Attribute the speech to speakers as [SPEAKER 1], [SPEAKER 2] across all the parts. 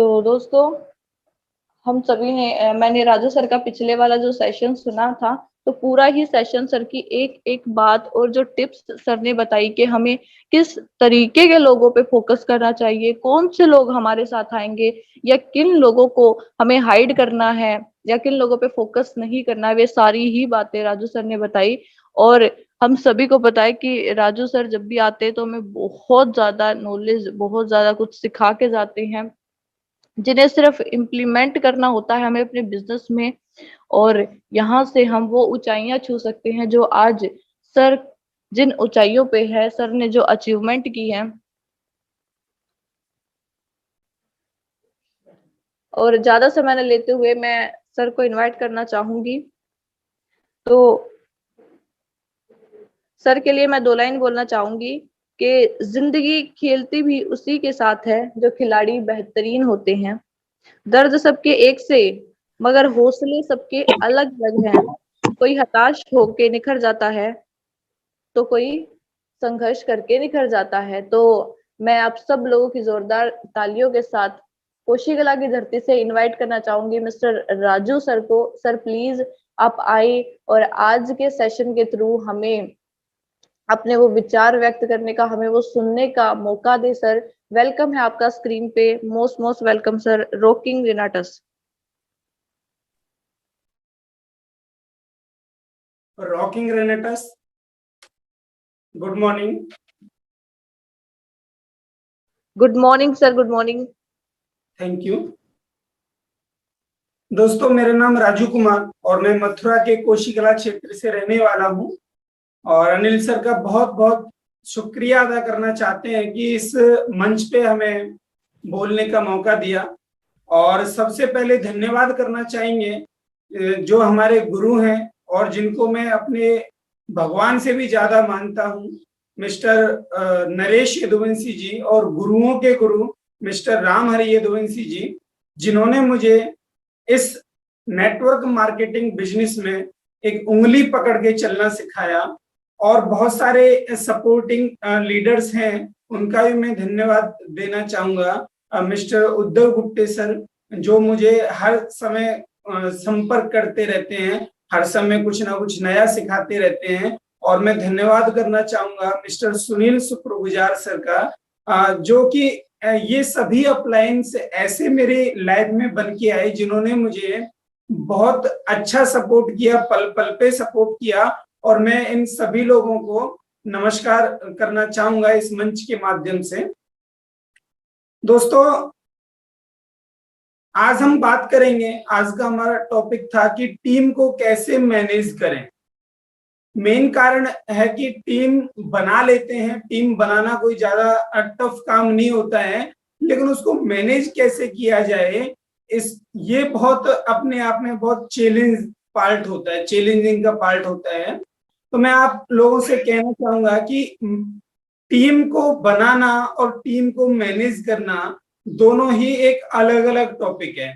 [SPEAKER 1] तो दोस्तों, हम सभी ने मैंने राजू सर का पिछले वाला जो सेशन सुना था, तो पूरा ही सेशन सर की एक एक बात और जो टिप्स सर ने बताई कि हमें किस तरीके के लोगों पे फोकस करना चाहिए, कौन से लोग हमारे साथ आएंगे या किन लोगों को हमें हाइड करना है या किन लोगों पे फोकस नहीं करना है, वे सारी ही बातें राजू सर ने बताई। और हम सभी को पता है कि राजू सर जब भी आते हैं तो हमें बहुत ज्यादा नॉलेज, बहुत ज्यादा कुछ सिखा के जाते हैं, जिन्हें सिर्फ इम्प्लीमेंट करना होता है हमें अपने बिजनेस में। और यहाँ से हम वो ऊंचाइयां छू सकते हैं जो आज सर जिन ऊंचाइयों पे है, सर ने जो अचीवमेंट की है। और ज्यादा समय न लेते हुए मैं सर को इनवाइट करना चाहूंगी। तो सर के लिए मैं दो लाइन बोलना चाहूंगी कि जिंदगी खेलती भी उसी के साथ है जो खिलाड़ी बेहतरीन होते हैं। दर्द सबके एक से, मगर हौसले सबके अलग अलग हैं। कोई हताश होके निखर जाता है तो कोई संघर्ष करके निखर जाता है। तो मैं आप सब लोगों की जोरदार तालियों के साथ कोशीकला की धरती से इनवाइट करना चाहूंगी मिस्टर राजू सर को। सर प्लीज आप आए और आज के सेशन के थ्रू हमें अपने वो विचार व्यक्त करने का, हमें वो सुनने का मौका दे। सर वेलकम है आपका स्क्रीन पे, most most welcome sir, rocking Renatus.
[SPEAKER 2] Rocking Renatus, good morning.
[SPEAKER 1] Good morning sir, good morning.
[SPEAKER 2] Thank you. दोस्तों, मेरा नाम राजू कुमार और मैं मथुरा के कोशीकला क्षेत्र से रहने वाला हूं। और अनिल सर का बहुत बहुत शुक्रिया अदा करना चाहते हैं कि इस मंच पे हमें बोलने का मौका दिया। और सबसे पहले धन्यवाद करना चाहेंगे जो हमारे गुरु हैं और जिनको मैं अपने भगवान से भी ज्यादा मानता हूं, मिस्टर नरेश यदुवंशी जी, और गुरुओं के गुरु मिस्टर राम हरि यदुवंशी जी, जिन्होंने मुझे इस नेटवर्क मार्केटिंग बिजनेस में एक उंगली पकड़ के चलना सिखाया। और बहुत सारे सपोर्टिंग लीडर्स हैं, उनका भी मैं धन्यवाद देना चाहूंगा। मिस्टर उद्धव गुप्ते सर, जो मुझे हर समय संपर्क करते रहते हैं, हर समय कुछ ना कुछ नया सिखाते रहते हैं। और मैं धन्यवाद करना चाहूंगा मिस्टर सुनील शुक्रगुजार सर का, जो कि ये सभी अपलायंस ऐसे मेरे लाइफ में बन के आए जिन्होंने मुझे बहुत अच्छा सपोर्ट किया, पल पल पे सपोर्ट किया। और मैं इन सभी लोगों को नमस्कार करना चाहूंगा इस मंच के माध्यम से। दोस्तों, आज हम बात करेंगे, आज का हमारा टॉपिक था कि टीम को कैसे मैनेज करें। मेन कारण है कि टीम बना लेते हैं, टीम बनाना कोई ज्यादा टफ काम नहीं होता है, लेकिन उसको मैनेज कैसे किया जाए, ये बहुत अपने आप में बहुत चैलेंजिंग का पार्ट होता है। तो मैं आप लोगों से कहना चाहूंगा कि टीम को बनाना और टीम को मैनेज करना दोनों ही एक अलग अलग टॉपिक है।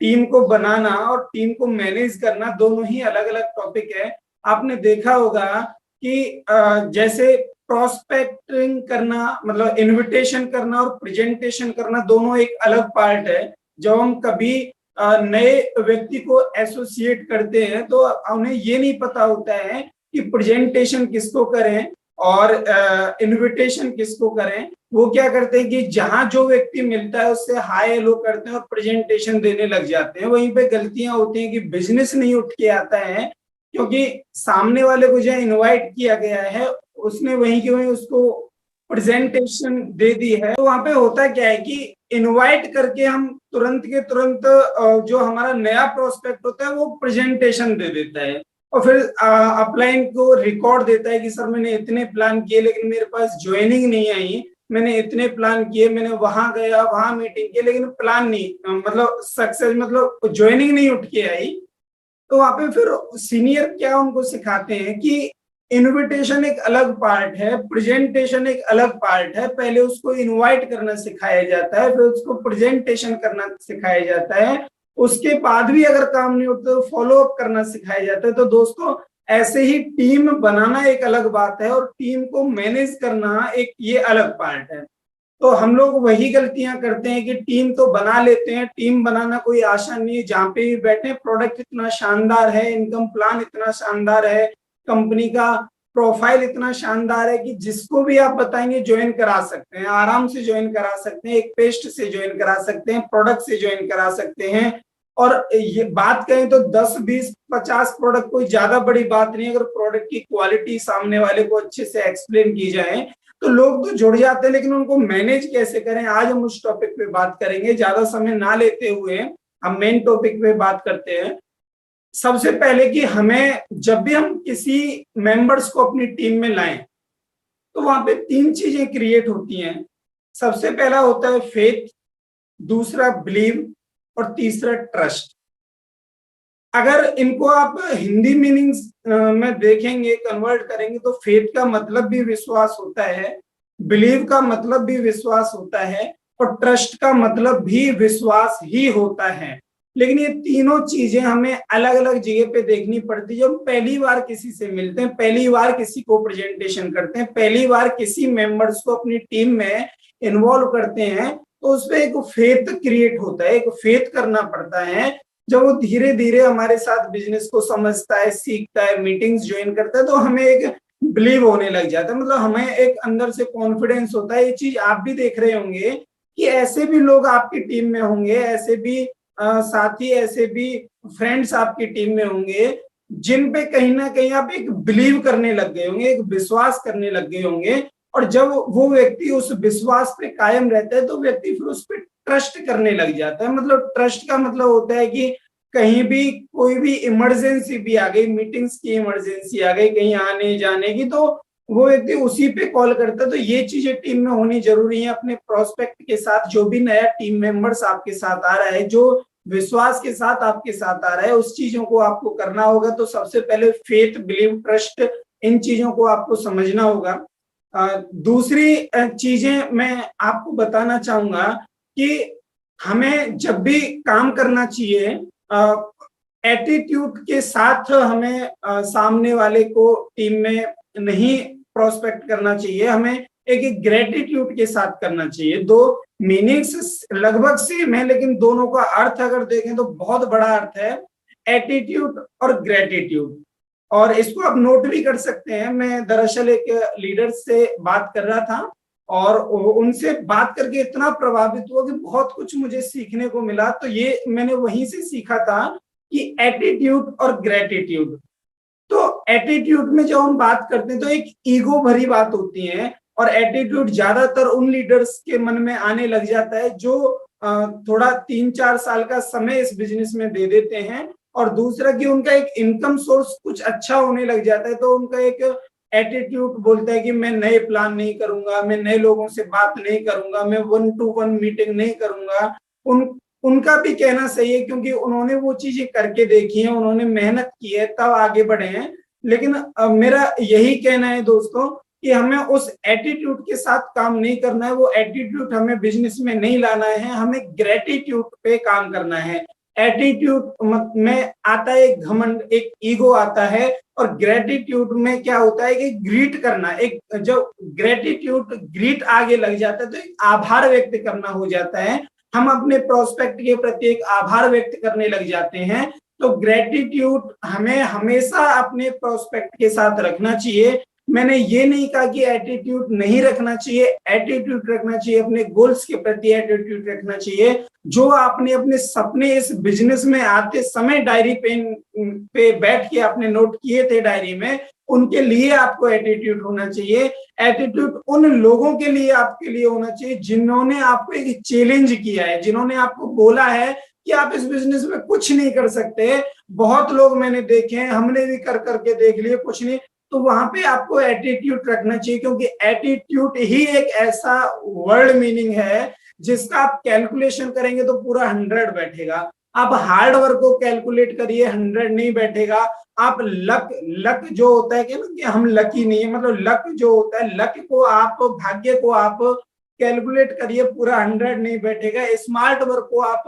[SPEAKER 2] टीम को बनाना और टीम को मैनेज करना दोनों ही अलग अलग टॉपिक है। आपने देखा होगा कि जैसे प्रोस्पेक्टिंग करना, मतलब इनविटेशन करना और प्रेजेंटेशन करना दोनों एक अलग पार्ट है। जब हम कभी नए व्यक्ति को एसोसिएट करते हैं तो उन्हें ये नहीं पता होता है कि प्रेजेंटेशन किसको करें और इनविटेशन किसको करें। वो क्या करते हैं कि जहां जो व्यक्ति मिलता है उससे हाय हेलो करते हैं और प्रेजेंटेशन देने लग जाते हैं। वहीं पे गलतियां होती हैं कि बिजनेस नहीं उठ के आता है, क्योंकि सामने वाले को जो इनवाइट किया गया है उसने वहीं के वहीं उसको प्रेजेंटेशन दे दी है। तो वहां पे होता क्या है कि इनवाइट करके हम तुरंत के तुरंत जो हमारा नया प्रोस्पेक्ट होता है वो प्रेजेंटेशन दे देता है और फिर अपलाइन को रिकॉर्ड देता है कि सर मैंने इतने प्लान किए लेकिन मेरे पास ज्वाइनिंग नहीं आई, मैंने इतने प्लान किए, मैंने वहां गया, वहां मीटिंग की, लेकिन प्लान नहीं, मतलब सक्सेस, मतलब ज्वाइनिंग नहीं उठ के आई। तो वहां पे फिर सीनियर क्या उनको सिखाते हैं कि इनविटेशन एक अलग पार्ट है, प्रेजेंटेशन एक अलग पार्ट है। पहले उसको इनवाइट करना सिखाया जाता है, फिर उसको प्रेजेंटेशन करना सिखाया जाता है, उसके बाद भी अगर काम नहीं होता तो फॉलो अप करना सिखाया जाता है। तो दोस्तों, ऐसे ही टीम बनाना एक अलग बात है और टीम को मैनेज करना एक ये अलग पार्ट है। तो हम लोग वही गलतियां करते हैं कि टीम तो बना लेते हैं, टीम बनाना कोई आसान नहीं है। जहां पे भी बैठे प्रोडक्ट इतना शानदार है, इनकम प्लान इतना शानदार है, कंपनी का प्रोफाइल इतना शानदार है कि जिसको भी आप बताएंगे ज्वाइन करा सकते हैं, आराम से ज्वाइन करा सकते हैं, एक पेस्ट से ज्वाइन करा सकते हैं, प्रोडक्ट से ज्वाइन करा सकते हैं। और ये बात कहें तो 10, 20, 50 प्रोडक्ट कोई ज्यादा बड़ी बात नहीं है। अगर प्रोडक्ट की क्वालिटी सामने वाले को अच्छे से एक्सप्लेन की जाए तो लोग तो जुड़ जाते हैं, लेकिन उनको मैनेज कैसे करें, आज हम उस टॉपिक पे बात करेंगे। ज्यादा समय ना लेते हुए हम मेन टॉपिक पे बात करते हैं। सबसे पहले कि हमें जब भी हम किसी मेंबर्स को अपनी टीम में लाएं तो वहां पे 3 चीजें क्रिएट होती हैं। सबसे पहला होता है फेथ, दूसरा बिलीव और तीसरा ट्रस्ट। अगर इनको आप हिंदी मीनिंग्स में देखेंगे, कन्वर्ट करेंगे, तो फेथ का मतलब भी विश्वास होता है, बिलीव का मतलब भी विश्वास होता है और ट्रस्ट का मतलब भी विश्वास ही होता है। लेकिन ये तीनों चीजें हमें अलग अलग जगह पे देखनी पड़ती है। जब पहली बार किसी से मिलते हैं, पहली बार किसी को प्रेजेंटेशन करते हैं, पहली बार किसी मेंबर्स को अपनी टीम में इन्वॉल्व करते हैं, तो उसमें एक फेथ क्रिएट होता है, एक फेथ करना पड़ता है। जब वो धीरे धीरे हमारे साथ बिजनेस को समझता है, सीखता है, मीटिंग्स ज्वाइन करता है, तो हमें एक बिलीव होने लग जाता है, मतलब हमें एक अंदर से कॉन्फिडेंस होता है। ये चीज आप भी देख रहे होंगे कि ऐसे भी लोग आपकी टीम में होंगे, ऐसे भी साथी, ऐसे भी फ्रेंड्स आपकी टीम में होंगे जिन पे कहीं ना कहीं आप एक बिलीव करने लग गए होंगे, एक विश्वास करने लग गए होंगे। और जब वो व्यक्ति उस विश्वास पे कायम रहता है तो व्यक्ति फिर उस पर ट्रस्ट करने लग जाता है। मतलब ट्रस्ट का मतलब होता है कि कहीं भी कोई भी इमरजेंसी भी आ गई, मीटिंग्स की इमरजेंसी आ गई, कहीं आने जाने की, तो वो व्यक्ति उसी पे कॉल करता है। तो ये चीजें टीम में होनी जरूरी है। अपने प्रोस्पेक्ट के साथ जो भी नया टीम मेंबर्स आपके साथ आ रहा है, जो विश्वास के साथ आपके साथ आ रहा है, उस चीजों को आपको करना होगा। तो सबसे पहले फेथ, बिलीव, ट्रस्ट, इन चीजों को आपको समझना होगा। दूसरी चीजें मैं आपको बताना चाहूंगा कि हमें जब भी काम करना चाहिए, एटीट्यूड के साथ हमें सामने वाले को टीम में नहीं प्रोस्पेक्ट करना चाहिए, हमें एक ग्रेटिट्यूड के साथ करना चाहिए। दो मीनिंग्स लगभग सेम है, लेकिन दोनों का अर्थ अगर देखें तो बहुत बड़ा अर्थ है, एटीट्यूड और ग्रेटिट्यूड। और इसको आप नोट भी कर सकते हैं। मैं दरअसल एक लीडर से बात कर रहा था और उनसे बात करके इतना प्रभावित हुआ कि बहुत कुछ मुझे सीखने को मिला। तो ये मैंने वहीं से सीखा था कि एटीट्यूड और ग्रेटिट्यूड। तो एटीट्यूड में जब हम बात करते हैं तो एक ईगो भरी बात होती है, और एटीट्यूड ज्यादातर उन लीडर्स के मन में आने लग जाता है जो थोड़ा 3-4 साल का समय इस बिजनेस में दे देते हैं, और दूसरा कि उनका एक इनकम सोर्स कुछ अच्छा होने लग जाता है, तो उनका एक एटीट्यूड बोलता है कि मैं नए प्लान नहीं करूंगा, मैं नए लोगों से बात नहीं करूंगा, मैं 1-to-1 मीटिंग नहीं करूंगा। उनका भी कहना सही है, क्योंकि उन्होंने वो चीजें करके देखी है, उन्होंने मेहनत की है, तब आगे बढ़े हैं। लेकिन मेरा यही कहना है दोस्तों कि हमें उस एटीट्यूड के साथ काम नहीं करना है, वो एटीट्यूड हमें बिजनेस में नहीं लाना है, हमें ग्रेटिट्यूड पे काम करना है। एटीट्यूड में आता है एक घमंड, एक ईगो आता है, और ग्रेटिट्यूड में क्या होता है कि ग्रीट करना। एक जब ग्रेटिट्यूड ग्रीट आगे लग जाता है तो एक आभार व्यक्त करना हो जाता है, हम अपने प्रोस्पेक्ट के प्रति एक आभार व्यक्त करने लग जाते हैं। तो ग्रेटिट्यूड हमें हमेशा अपने प्रोस्पेक्ट के साथ रखना चाहिए। मैंने ये नहीं कहा कि एटीट्यूड नहीं रखना चाहिए, एटीट्यूड रखना चाहिए, अपने गोल्स के प्रति एटीट्यूड रखना चाहिए। जो आपने अपने सपने इस बिजनेस में आते समय डायरी पेन पे बैठ के आपने नोट किए थे डायरी में, उनके लिए आपको एटीट्यूड होना चाहिए। एटीट्यूड उन लोगों के लिए आपके लिए होना चाहिए जिन्होंने आपको एक चैलेंज किया है, जिन्होंने आपको बोला है कि आप इस बिजनेस में कुछ नहीं कर सकते। बहुत लोग मैंने देखे हैं, हमने भी कर करके देख लिए, कुछ नहीं। तो वहां पे आपको एटीट्यूड रखना चाहिए, क्योंकि एटीट्यूड ही एक ऐसा वर्ड मीनिंग है जिसका आप कैलकुलेशन करेंगे तो पूरा 100 बैठेगा। आप हार्ड वर्क को कैलकुलेट करिए, 100 नहीं बैठेगा। आप लक जो होता है कि हम लकी नहीं है, मतलब लक जो होता है, लक को आप, भाग्य को आप कैलकुलेट करिए, पूरा 100 नहीं बैठेगा। स्मार्ट वर्क को आप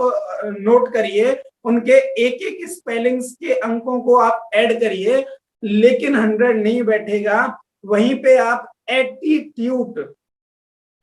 [SPEAKER 2] नोट करिए, उनके एक एक स्पेलिंग्स के अंकों को आप ऐड करिए, लेकिन 100 नहीं बैठेगा। वहीं पे आप एटीट्यूड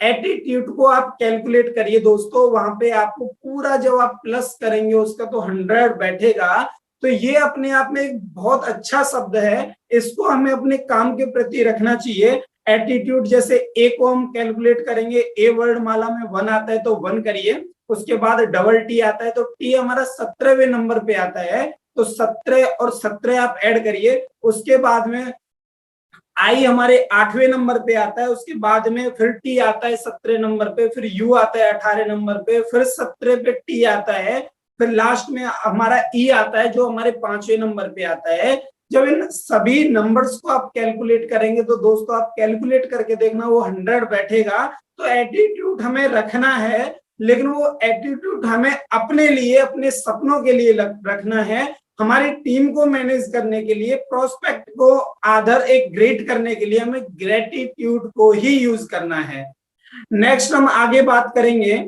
[SPEAKER 2] एटीट्यूड को आप कैलकुलेट करिए दोस्तों, वहां पे आपको पूरा जब आप प्लस करेंगे उसका तो 100 बैठेगा। तो ये अपने आप में एक बहुत अच्छा शब्द है, इसको हमें अपने काम के प्रति रखना चाहिए। एटीट्यूड, जैसे ए को हम कैलकुलेट करेंगे, ए वर्ड माला में 1 आता है तो 1 करिए, उसके बाद डबल टी आता है तो टी हमारा 17वें नंबर पे आता है, तो 17 और 17 आप ऐड करिए। उसके बाद में आई हमारे 8वें नंबर पे आता है, उसके बाद में फिर टी आता है 17 नंबर पे, फिर यू आता है 18 नंबर पे, फिर 17 पे टी आता है, फिर लास्ट में हमारा ई आता है जो हमारे 5वें नंबर पे आता है। जब इन सभी नंबर्स को आप कैलकुलेट करेंगे तो दोस्तों आप कैलकुलेट करके देखना वो 100 बैठेगा। तो एटीट्यूड हमें रखना है, लेकिन वो एटीट्यूड हमें अपने लिए, अपने सपनों के लिए रखना है, हमारी टीम को मैनेज करने के लिए, प्रोस्पेक्ट को आदर एक ग्रेट करने के लिए हमें ग्रेटिट्यूड को ही यूज करना है। नेक्स्ट हम आगे बात करेंगे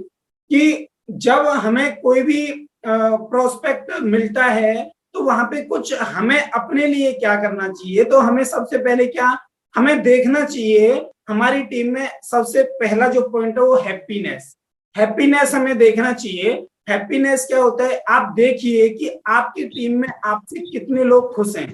[SPEAKER 2] कि जब हमें कोई भी प्रोस्पेक्ट मिलता है तो वहां पे कुछ हमें अपने लिए क्या करना चाहिए। तो हमें सबसे पहले क्या हमें देखना चाहिए, हमारी टीम में सबसे पहला जो पॉइंट है वो हैप्पीनेस। हैप्पीनेस हमें देखना चाहिए। हैप्पीनेस क्या होता है, आप देखिए कि आपकी टीम में आपसे कितने लोग खुश हैं,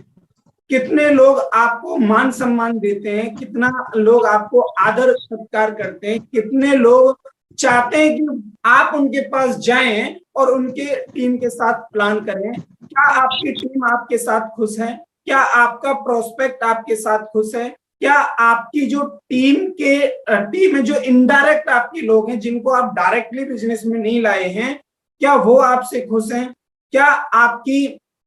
[SPEAKER 2] कितने लोग आपको मान सम्मान देते हैं, कितना लोग आपको आदर सत्कार करते हैं, कितने लोग चाहते हैं कि आप उनके पास जाएं और उनके टीम के साथ प्लान करें। क्या आपकी टीम आपके साथ खुश है? क्या आपका प्रोस्पेक्ट आपके साथ खुश है? क्या आपकी जो टीम में जो इनडायरेक्ट आपके लोग हैं, जिनको आप डायरेक्टली बिजनेस में नहीं लाए हैं, क्या वो आपसे खुश हैं? क्या आपकी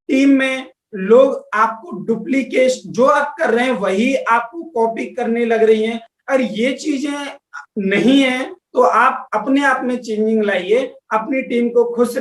[SPEAKER 2] टीम में लोग आपको डुप्लीकेट जो आप कर रहे हैं वही आपको कॉपी करने लग रही हैं? और ये चीजें नहीं है तो आप अपने आप में चेंजिंग लाइए, अपनी टीम को खुश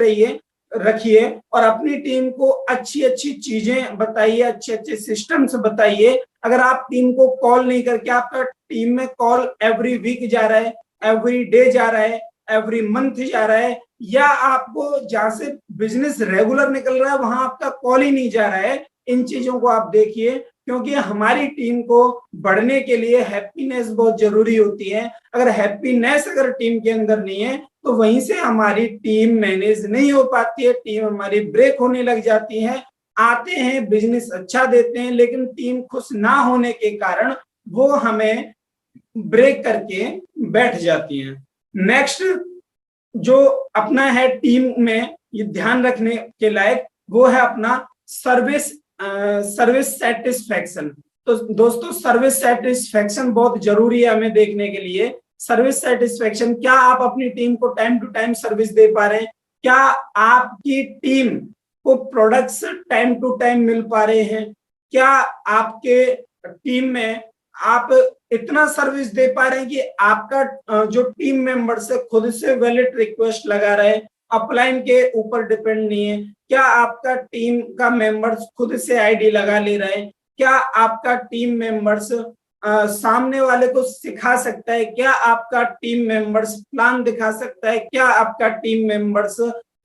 [SPEAKER 2] रखिए और अपनी टीम को अच्छी अच्छी चीजें बताइए, अच्छे अच्छे सिस्टम्स बताइए। अगर आप टीम को कॉल नहीं करके, आपका टीम में कॉल एवरी वीक जा रहा है, एवरी डे जा रहा है, एवरी मंथ जा रहा है, या आपको जहां से बिजनेस रेगुलर निकल रहा है वहां आपका कॉल ही नहीं जा रहा है, इन चीजों को आप देखिए, क्योंकि हमारी टीम को बढ़ने के लिए हैप्पीनेस बहुत जरूरी होती है। अगर हैप्पीनेस अगर टीम के अंदर नहीं है तो वहीं से हमारी टीम मैनेज नहीं हो पाती है, टीम हमारी ब्रेक होने लग जाती है। आते हैं, बिजनेस अच्छा देते हैं, लेकिन टीम खुश ना होने के कारण वो हमें ब्रेक करके बैठ जाती है। नेक्स्ट जो अपना है टीम में ये ध्यान रखने के लायक, वो है अपना सर्विस सेटिस्फेक्शन। तो दोस्तों सर्विस सेटिस्फेक्शन बहुत जरूरी है हमें देखने के लिए। सर्विस सेटिस्फेक्शन, क्या आप अपनी टीम को टाइम टू टाइम सर्विस दे पा रहे हैं? क्या आपकी टीम को प्रोडक्ट्स टाइम टू टाइम मिल पा रहे हैं? क्या आपके टीम में आप इतना सर्विस दे पा रहे हैं कि आपका जो टीम मेंबर से खुद से वैलिड रिक्वेस्ट लगा रहे हैं, अपलाइन के ऊपर डिपेंड नहीं है? क्या आपका टीम का मेंबर्स खुद से आईडी लगा ले रहे हैं? क्या आपका टीम मेंबर्स सामने वाले को सिखा सकता है? क्या आपका टीम मेंबर्स प्लान दिखा सकता है? क्या आपका टीम मेंबर्स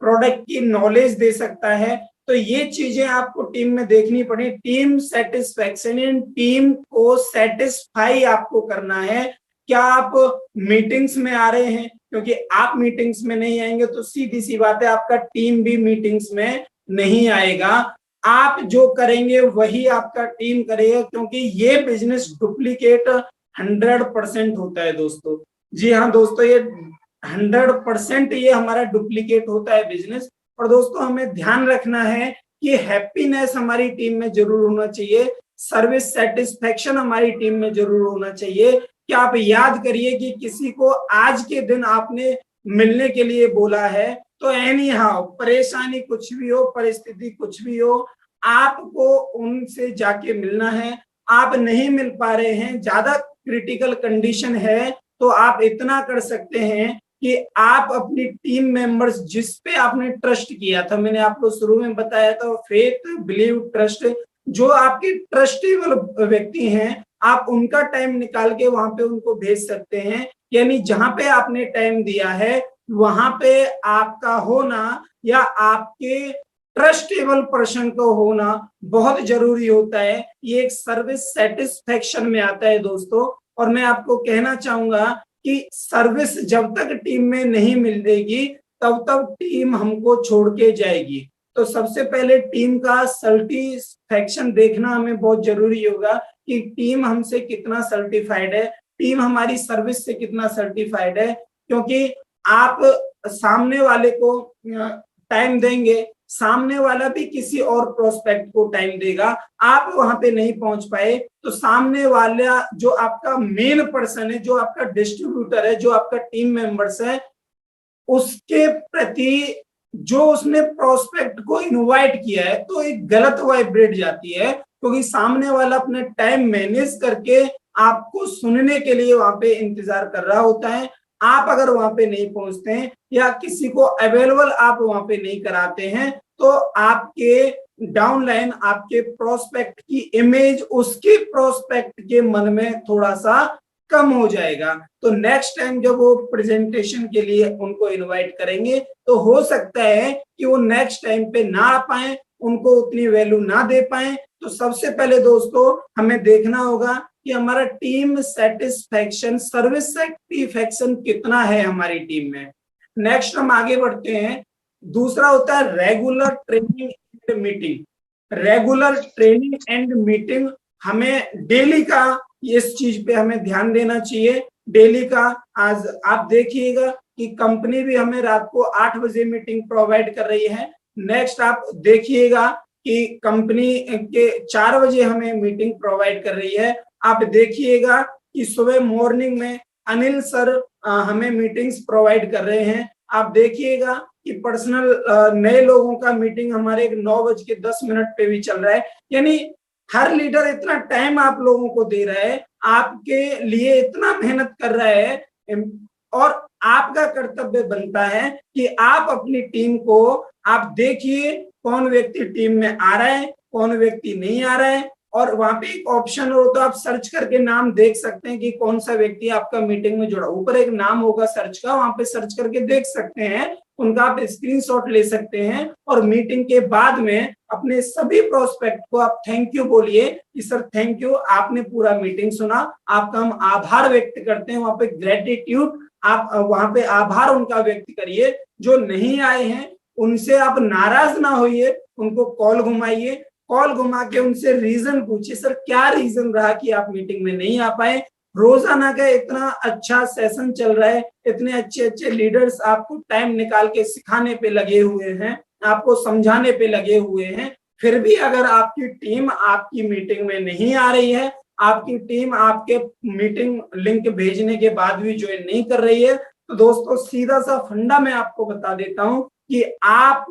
[SPEAKER 2] प्रोडक्ट की नॉलेज दे सकता है? तो ये चीजें आपको टीम में देखनी पड़ी। टीम सेटिस्फेक्शन, इन टीम को सेटिस्फाई आपको करना है। क्या आप मीटिंग्स में आ रहे हैं? क्योंकि आप मीटिंग्स में नहीं आएंगे तो सीधी सी बात है आपका टीम भी मीटिंग्स में नहीं आएगा। आप जो करेंगे वही आपका टीम करेगा, क्योंकि ये बिजनेस डुप्लीकेट 100% होता है दोस्तों। जी हाँ दोस्तों, ये 100% ये हमारा डुप्लीकेट होता है बिजनेस। और दोस्तों हमें ध्यान रखना है कि हैप्पीनेस हमारी टीम में जरूर होना चाहिए, सर्विस सेटिस्फेक्शन हमारी टीम में जरूर होना चाहिए। कि आप याद करिए कि किसी को आज के दिन आपने मिलने के लिए बोला है, तो एनी हाउ परेशानी कुछ भी हो, परिस्थिति कुछ भी हो, आपको उनसे जाके मिलना है। आप नहीं मिल पा रहे हैं, ज्यादा क्रिटिकल कंडीशन है, तो आप इतना कर सकते हैं कि आप अपनी टीम मेंबर्स जिस पे आपने ट्रस्ट किया था, मैंने आपको शुरू में बताया था, फेथ, बिलीव, ट्रस्ट, जो आपके ट्रस्टेबल व्यक्ति हैं, आप उनका टाइम निकाल के वहां पे उनको भेज सकते हैं। यानी जहां पे आपने टाइम दिया है वहां पे आपका होना या आपके ट्रस्टेबल पर्सन को होना बहुत जरूरी होता है। ये एक सर्विस सेटिस्फेक्शन में आता है दोस्तों। और मैं आपको कहना चाहूंगा कि सर्विस जब तक टीम में नहीं मिलेगी तब तक टीम हमको छोड़ के जाएगी। तो सबसे पहले टीम का सर्टिफिकेशन देखना हमें बहुत जरूरी होगा कि टीम हमसे कितना सर्टिफाइड है, टीम हमारी सर्विस से कितना सर्टिफाइड है। क्योंकि आप सामने वाले को टाइम देंगे, सामने वाला भी किसी और प्रोस्पेक्ट को टाइम देगा, आप वहां पे नहीं पहुंच पाए तो सामने वाला जो आपका मेन पर्सन है, जो आपका डिस्ट्रीब्यूटर है, जो आपका टीम मेंबर्स है, उसके प्रति जो उसने प्रोस्पेक्ट को इनवाइट किया है तो एक गलत वाइब्रेट जाती है, क्योंकि सामने वाला अपने टाइम मैनेज करके आपको सुनने के लिए वहां पे इंतजार कर रहा होता है। आप अगर वहां पे नहीं पहुंचते हैं या किसी को अवेलेबल आप वहां पे नहीं कराते हैं तो आपके डाउनलाइन, आपके प्रोस्पेक्ट की इमेज उसके प्रोस्पेक्ट के मन में थोड़ा सा कम हो जाएगा। तो नेक्स्ट टाइम जब वो प्रेजेंटेशन के लिए उनको इनवाइट करेंगे तो हो सकता है कि वो नेक्स्ट टाइम पे ना आ पाए, उनको उतनी वैल्यू ना दे पाए। तो सबसे पहले दोस्तों हमें देखना होगा कि हमारा टीम सेटिस्फेक्शन, सर्विस सेटिस्फेक्शन कितना है हमारी टीम में। नेक्स्ट हम आगे बढ़ते हैं। दूसरा होता है regular training and meeting. Regular training and meeting हमें डेली का इस चीज पे हमें ध्यान देना चाहिए। डेली का आज आप देखिएगा कि कंपनी भी हमें रात को 8 बजे मीटिंग प्रोवाइड कर रही है। नेक्स्ट आप देखिएगा कि कंपनी के 4 बजे हमें मीटिंग प्रोवाइड कर रही है। आप देखिएगा कि सुबह मॉर्निंग में अनिल सर हमें मीटिंग्स प्रोवाइड कर रहे हैं। आप देखिएगा कि पर्सनल नए लोगों का मीटिंग हमारे 9:10 पे भी चल रहा है। यानी हर लीडर इतना टाइम आप लोगों को दे रहा है, आपके लिए इतना मेहनत कर रहा है, और आपका कर्तव्य बनता है कि आप अपनी टीम को आप देखिए कौन व्यक्ति टीम में आ रहा है, कौन व्यक्ति नहीं आ रहा है। और वहां पे एक ऑप्शन हो तो आप सर्च करके नाम देख सकते हैं कि कौन सा व्यक्ति आपका मीटिंग में जुड़ा। ऊपर एक नाम होगा सर्च का, वहां पे सर्च करके देख सकते हैं, उनका आप स्क्रीनशॉट ले सकते हैं और मीटिंग के बाद में अपने सभी प्रोस्पेक्ट को आप थैंक यू बोलिए कि सर थैंक यू, आपने पूरा मीटिंग सुना, आपका हम आभार व्यक्त करते हैं। वहां पे ग्रेटिट्यूड, आप वहां पे आभार उनका व्यक्त करिए। जो नहीं आए हैं उनसे आप नाराज ना होइए, उनको कॉल घुमाइए, कॉल घुमा के उनसे रीजन पूछिए, सर क्या रीजन रहा कि आप मीटिंग में नहीं आ पाए। रोजाना का इतना अच्छा सेशन चल रहा है, इतने अच्छे अच्छे लीडर्स आपको टाइम निकाल के सिखाने पे लगे हुए हैं, आपको समझाने पे लगे हुए हैं, फिर भी अगर आपकी टीम आपकी मीटिंग में नहीं आ रही है, आपकी टीम आपके मीटिंग लिंक भेजने के बाद भी ज्वाइन नहीं कर रही है, तो दोस्तों सीधा सा फंडा मैं आपको बता देता हूं कि आप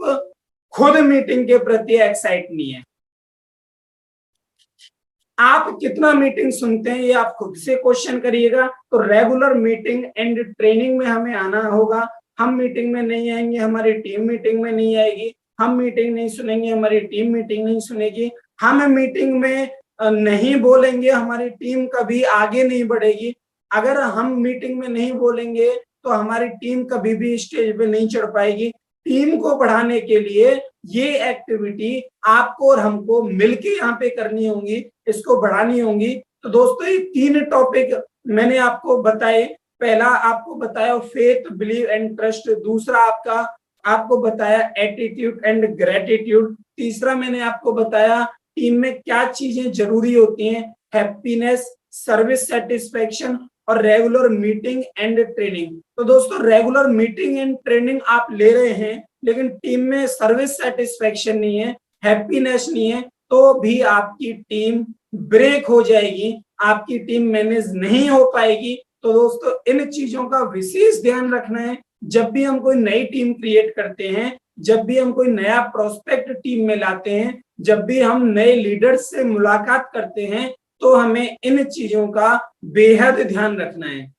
[SPEAKER 2] खुद मीटिंग के प्रति एक्साइट नहीं है। आप कितना मीटिंग सुनते हैं ये आप खुद से क्वेश्चन करिएगा। तो रेगुलर मीटिंग एंड ट्रेनिंग में हमें आना होगा। हम मीटिंग में नहीं आएंगे, हमारी टीम मीटिंग में नहीं आएगी। हम मीटिंग नहीं सुनेंगे, हमारी टीम मीटिंग नहीं सुनेगी। हम मीटिंग में नहीं बोलेंगे, हमारी टीम कभी आगे नहीं बढ़ेगी। अगर हम मीटिंग में नहीं बोलेंगे तो हमारी टीम कभी भी स्टेज पे नहीं चढ़ पाएगी। टीम को बढ़ाने के लिए ये एक्टिविटी आपको और हमको मिलके यहाँ पे करनी होंगी, इसको बढ़ानी होंगी। तो दोस्तों ये 3 टॉपिक मैंने आपको बताए। पहला आपको बताया फेथ, बिलीव एंड ट्रस्ट। दूसरा आपको बताया एटीट्यूड एंड ग्रेटिट्यूड। तीसरा मैंने आपको बताया टीम में क्या चीजें जरूरी होती हैं, हैप्पीनेस, सर्विस सेटिस्फेक्शन और रेगुलर मीटिंग एंड ट्रेनिंग। तो दोस्तों रेगुलर मीटिंग एंड ट्रेनिंग आप ले रहे हैं लेकिन टीम में सर्विस सेटिस्फेक्शन नहीं है, हैप्पीनेस नहीं है, तो भी आपकी टीम ब्रेक हो जाएगी, आपकी टीम मैनेज नहीं हो पाएगी। तो दोस्तों इन चीजों का विशेष ध्यान रखना है। जब भी हम कोई नई टीम क्रिएट करते हैं, जब भी हम कोई नया प्रोस्पेक्ट टीम में लाते हैं, जब भी हम नए लीडर्स से मुलाकात करते हैं, तो हमें इन चीजों का बेहद ध्यान रखना है।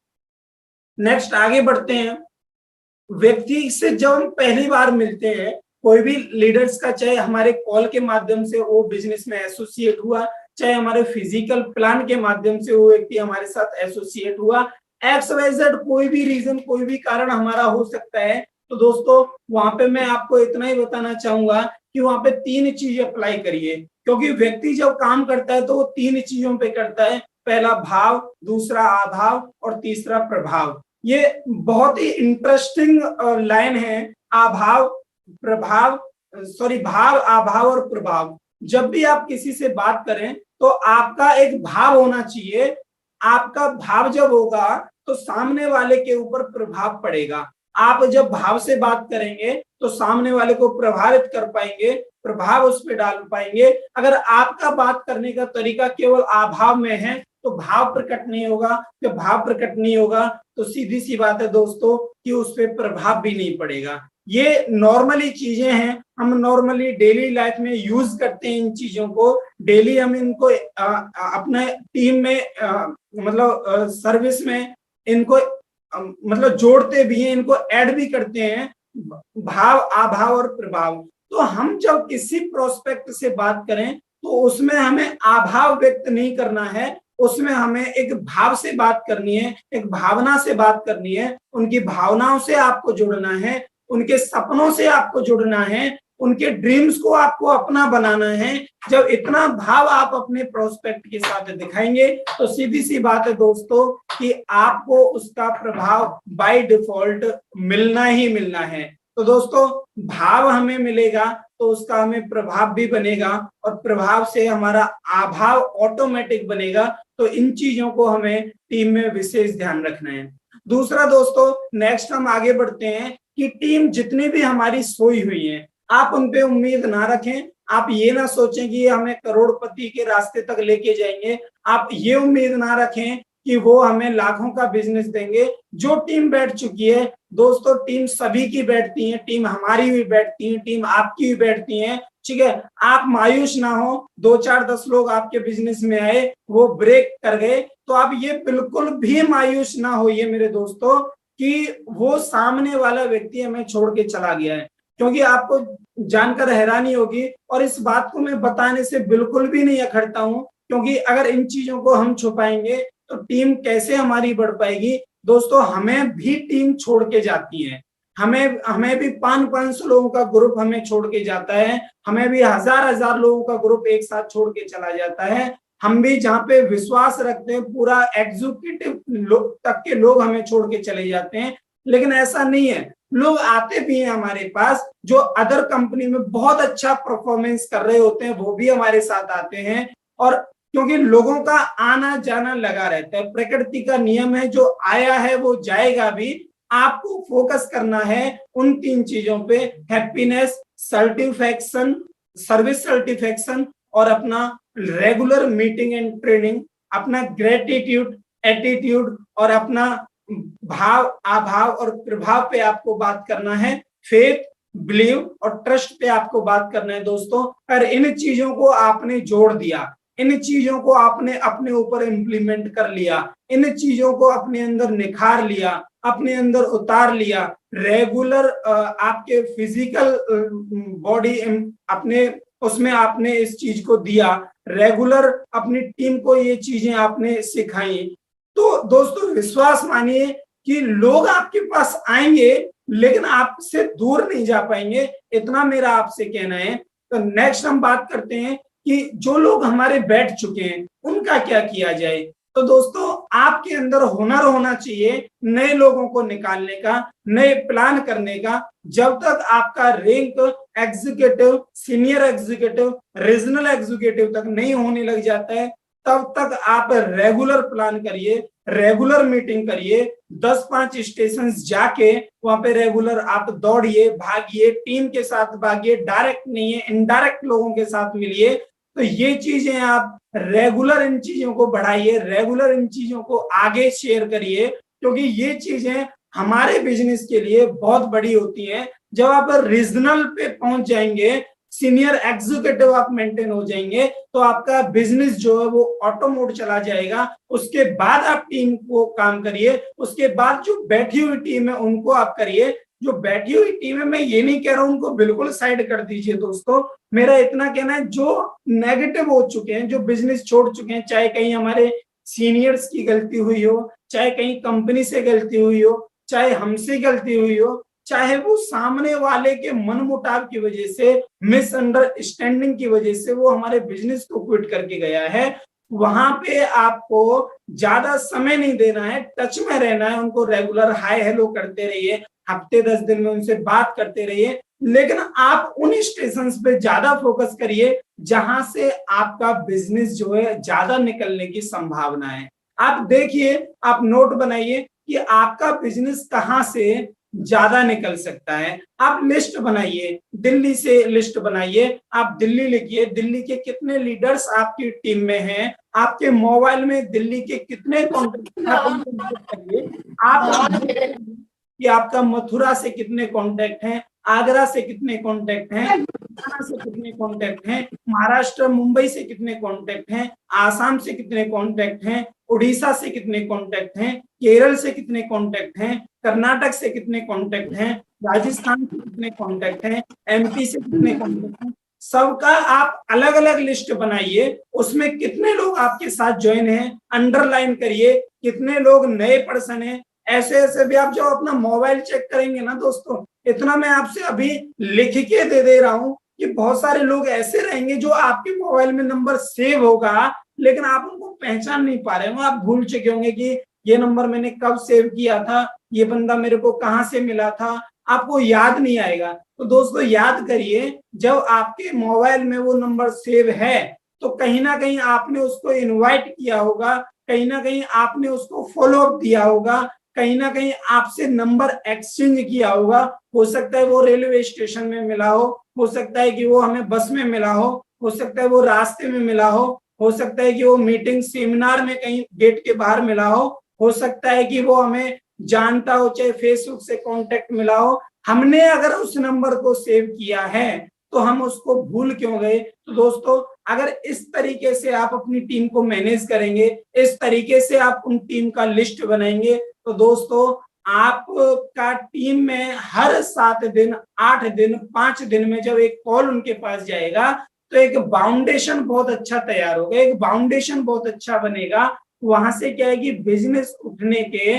[SPEAKER 2] नेक्स्ट आगे बढ़ते हैं। व्यक्ति से जब हम पहली बार मिलते हैं, कोई भी लीडर्स का, चाहे हमारे कॉल के माध्यम से वो बिजनेस में एसोसिएट हुआ, चाहे हमारे फिजिकल प्लान के माध्यम से वो व्यक्ति हमारे साथ एसोसिएट हुआ, XYZ कोई भी रीजन, कोई भी कारण हमारा हो सकता है। तो दोस्तों वहां पे मैं आपको इतना ही बताना चाहूंगा कि वहां पे 3 चीज अप्लाई करिए, क्योंकि व्यक्ति जब काम करता है तो वो 3 चीजों पे करता है। पहला भाव, दूसरा अभाव और तीसरा प्रभाव। ये बहुत ही इंटरेस्टिंग लाइन है। अभाव प्रभाव, सॉरी, भाव, अभाव और प्रभाव। जब भी आप किसी से बात करें तो आपका एक भाव होना चाहिए। आपका भाव जब होगा तो सामने वाले के ऊपर प्रभाव पड़ेगा। आप जब भाव से बात करेंगे तो सामने वाले को प्रभावित कर पाएंगे, प्रभाव उस पर डाल पाएंगे। अगर आपका बात करने का तरीका केवल अभाव में है तो भाव प्रकट नहीं होगा। जब भाव प्रकट नहीं होगा तो सीधी सी बात है दोस्तों कि उस पर प्रभाव भी नहीं पड़ेगा। ये नॉर्मली चीजें हैं, हम नॉर्मली डेली लाइफ में यूज करते हैं इन चीजों को। डेली हम इनको अपने टीम में मतलब सर्विस में इनको मतलब जोड़ते भी हैं, इनको ऐड भी करते हैं, भाव, अभाव और प्रभाव। तो हम जब किसी प्रोस्पेक्ट से बात करें तो उसमें हमें अभाव व्यक्त नहीं करना है, उसमें हमें एक भाव से बात करनी है, एक भावना से बात करनी है। उनकी भावनाओं से आपको जुड़ना है, उनके सपनों से आपको जुड़ना है, उनके ड्रीम्स को आपको अपना बनाना है। जब इतना भाव आप अपने प्रोस्पेक्ट के साथ दिखाएंगे तो सीधी सी बात है दोस्तों कि आपको उसका प्रभाव बाय डिफॉल्ट मिलना ही मिलना है। तो दोस्तों भाव हमें मिलेगा तो उसका हमें प्रभाव भी बनेगा और प्रभाव से हमारा अभाव ऑटोमेटिक बनेगा। तो इन चीजों को हमें टीम में विशेष ध्यान रखना है। दूसरा दोस्तों, नेक्स्ट हम आगे बढ़ते हैं कि टीम जितनी भी हमारी सोई हुई है, आप उन पे उम्मीद ना रखें। आप ये ना सोचें कि हमें करोड़पति के रास्ते तक लेके जाएंगे। आप ये उम्मीद ना रखें कि वो हमें लाखों का बिजनेस देंगे। जो टीम बैठ चुकी है दोस्तों, टीम सभी की बैठती है, टीम हमारी भी बैठती है, टीम आपकी भी बैठती है, ठीक है। आप मायूस ना हो, 2 4 10 लोग आपके बिजनेस में आए, वो ब्रेक कर गए, तो आप ये बिल्कुल भी मायूस ना होइए मेरे दोस्तों कि वो सामने वाला व्यक्ति हमें छोड़ के चला गया है। क्योंकि आपको जानकर हैरानी होगी, और इस बात को मैं बताने से बिल्कुल भी नहीं अखरता हूं, क्योंकि अगर इन चीजों को हम छुपाएंगे तो टीम कैसे हमारी बढ़ पाएगी। दोस्तों हमें भी टीम छोड़ के जाती है, हमें भी 500 लोगों का ग्रुप हमें छोड़ के जाता है, हमें भी हजार लोगों का ग्रुप एक साथ छोड़ के चला जाता है। हम भी जहाँ पे विश्वास रखते हैं पूरा एग्जीक्यूटिव तक के लोग हमें छोड़ के चले जाते हैं। लेकिन ऐसा नहीं है, लोग आते भी हैं हमारे पास जो अदर कंपनी में बहुत अच्छा परफॉर्मेंस कर रहे होते हैं, वो भी हमारे साथ आते हैं। और क्योंकि लोगों का आना जाना लगा रहता है, प्रकृति का नियम है, जो आया है वो जाएगा भी। आपको फोकस करना है उन 3 चीजों पे, हैप्पीनेस, सर्टिफिकेशन, सर्विस सर्टिफिकेशन और अपना रेगुलर मीटिंग एंड ट्रेनिंग, अपना ग्रेटिट्यूड, एटीट्यूड और अपना भाव, अभाव और प्रभाव पे आपको बात करना है। फेथ, बिलीव और ट्रस्ट पे आपको बात करना है दोस्तों। और इन चीजों को आपने जोड़ दिया, इन चीजों को आपने अपने ऊपर इम्प्लीमेंट कर लिया, इन चीजों को अपने अंदर निखार लिया, अपने अंदर उतार लिया, रेगुलर आपके फिजिकल बॉडी अपने उसमें आपने इस चीज को दिया, रेगुलर अपनी टीम को ये चीजें आपने सिखाई, तो दोस्तों विश्वास मानिए कि लोग आपके पास आएंगे लेकिन आपसे दूर नहीं जा पाएंगे। इतना मेरा आपसे कहना है। तो नेक्स्ट हम बात करते हैं कि जो लोग हमारे बैठ चुके हैं उनका क्या किया जाए। तो दोस्तों आपके अंदर हुनर होना चाहिए नए लोगों को निकालने का, नए प्लान करने का। जब तक आपका rank executive, senior executive, regional executive तक नहीं होने लग जाता है, तब तक आप रेगुलर प्लान करिए, रेगुलर मीटिंग करिए, 10-5 स्टेशन जाके वहां पे रेगुलर आप दौड़िए, भागिए, टीम के साथ भागिए, डायरेक्ट नहीं है इनडायरेक्ट लोगों के साथ मिलिए। तो ये चीजें आप रेगुलर इन चीजों को बढ़ाइए, रेगुलर इन चीजों को आगे शेयर करिए, क्योंकि ये चीजें हमारे बिजनेस के लिए बहुत बड़ी होती हैं। जब आप रीजनल पे पहुंच जाएंगे, सीनियर एग्जीक्यूटिव आप मेंटेन हो जाएंगे, तो आपका बिजनेस जो है वो ऑटो मोड चला जाएगा। उसके बाद आप टीम को काम करिए, उसके बाद जो बैठी हुई टीम है उनको आप करिए। जो बैठी हुई टीम है, मैं ये नहीं कह रहा हूं उनको बिल्कुल साइड कर दीजिए दोस्तों, मेरा इतना कहना है जो नेगेटिव हो चुके हैं, जो बिजनेस छोड़ चुके हैं, चाहे कहीं हमारे सीनियर्स की गलती हुई हो, चाहे कहीं कंपनी से गलती हुई हो, चाहे हमसे गलती हुई हो, चाहे वो सामने वाले के मनमुटाव की वजह से, मिसअंडरस्टैंडिंग की वजह से वो हमारे बिजनेस को क्विट करके गया है, वहां पे आपको ज्यादा समय नहीं देना है, टच में रहना है, उनको रेगुलर हाय हेलो करते रहिए, हफ्ते 10 दिन में उनसे बात करते रहिए, लेकिन आप उन स्टेशन पे ज्यादा फोकस करिए जहां से आपका बिजनेस जो है ज्यादा निकलने की संभावना है। आप देखिए, आप नोट बनाइए कि आपका बिजनेस कहाँ से ज्यादा निकल सकता है। आप लिस्ट बनाइए, दिल्ली से लिस्ट बनाइए, आप दिल्ली लिखिए, दिल्ली के कितने लीडर्स आपकी टीम में हैं, आपके मोबाइल में दिल्ली के कितने कॉन्टेक्ट करिए। आप कि आपका मथुरा से कितने कॉन्टेक्ट हैं, आगरा से कितने कॉन्टेक्ट हैं, हरियाणा से कितने कॉन्टेक्ट हैं, महाराष्ट्र मुंबई से कितने कॉन्टेक्ट हैं, आसाम से कितने कॉन्टेक्ट हैं, उड़ीसा से कितने कॉन्टेक्ट हैं, केरल से कितने कॉन्टेक्ट हैं, कर्नाटक से कितने कॉन्टेक्ट हैं, राजस्थान से कितने कॉन्टेक्ट हैं, एमपी से कितने कॉन्टेक्ट हैं, सबका आप अलग अलग लिस्ट बनाइए। उसमें कितने लोग आपके साथ ज्वाइन हैं अंडरलाइन करिए, कितने लोग नए पर्सन हैं। ऐसे ऐसे भी आप जब अपना मोबाइल चेक करेंगे ना दोस्तों, इतना मैं आपसे अभी लिख के दे रहा हूं कि बहुत सारे लोग ऐसे रहेंगे जो आपके मोबाइल में नंबर सेव होगा, लेकिन आप उनको पहचान नहीं पा रहे हो, आप भूल चुके होंगे कि ये नंबर मैंने कब सेव किया था, ये बंदा मेरे को कहाँ से मिला था, आपको याद नहीं आएगा। तो दोस्तों याद करिए, जब आपके मोबाइल में वो नंबर सेव है तो कहीं ना कहीं आपने उसको इनवाइट किया होगा, कहीं ना कहीं आपने उसको फॉलो अप दिया होगा, कहीं ना कहीं आपसे नंबर एक्सचेंज किया होगा। हो सकता है वो रेलवे स्टेशन में मिला हो सकता है कि वो हमें बस में मिला हो सकता है वो रास्ते में मिला हो सकता है कि वो मीटिंग सेमिनार में कहीं गेट के बाहर मिला हो सकता है कि वो हमें जानता हो, चाहे फेसबुक से कांटेक्ट मिला हो। हमने अगर उस नंबर को सेव किया है तो हम उसको भूल क्यों गए। तो दोस्तों अगर इस तरीके से आप अपनी टीम को मैनेज करेंगे, इस तरीके से आप उन टीम का लिस्ट बनाएंगे, तो दोस्तों आपका टीम में हर 7 दिन 8 दिन 5 दिन में जब एक कॉल उनके पास जाएगा तो एक बाउंडेशन बहुत अच्छा तैयार होगा, एक बाउंडेशन बहुत अच्छा बनेगा। वहां से क्या है कि बिजनेस उठने के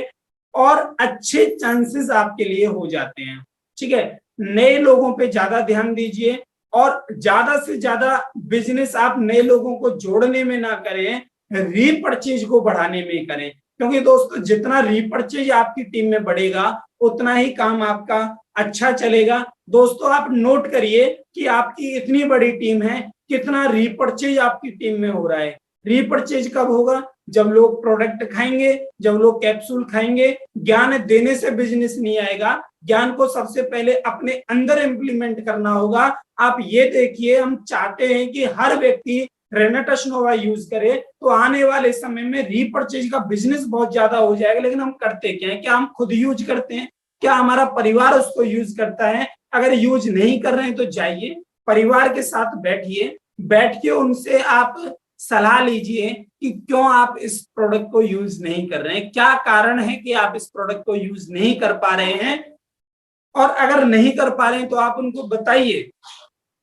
[SPEAKER 2] और अच्छे चांसेस आपके लिए हो जाते हैं। ठीक है, नए लोगों पे ज्यादा ध्यान दीजिए और ज्यादा से ज्यादा बिजनेस आप नए लोगों को जोड़ने में ना करें, रीपरचेज को बढ़ाने में करें, क्योंकि दोस्तों जितना रीपरचेज आपकी टीम में बढ़ेगा उतना ही काम आपका अच्छा चलेगा। दोस्तों आप नोट करिए कि आपकी इतनी बड़ी टीम है, कितना रीपरचेज आपकी टीम में हो रहा है। रीपरचेज कब होगा? जब लोग प्रोडक्ट खाएंगे, जब लोग कैप्सूल खाएंगे। ज्ञान देने से बिजनेस नहीं आएगा, ज्ञान को सबसे पहले अपने अंदर इंप्लीमेंट करना होगा। आप ये देखिए, हम चाहते हैं कि हर व्यक्ति रेनेटस नोवा यूज करे, तो आने वाले समय में रीपरचेज का बिजनेस बहुत ज्यादा हो जाएगा। लेकिन हम करते क्या है, क्या हम खुद यूज करते हैं, क्या हमारा परिवार उसको यूज करता है? अगर यूज नहीं कर रहे हैं तो जाइए परिवार के साथ बैठिए, बैठ के उनसे आप सलाह लीजिए कि क्यों आप इस प्रोडक्ट को यूज नहीं कर रहे हैं, क्या कारण है कि आप इस प्रोडक्ट को यूज नहीं कर पा रहे हैं। और अगर नहीं कर पा रहे हैं तो आप उनको बताइए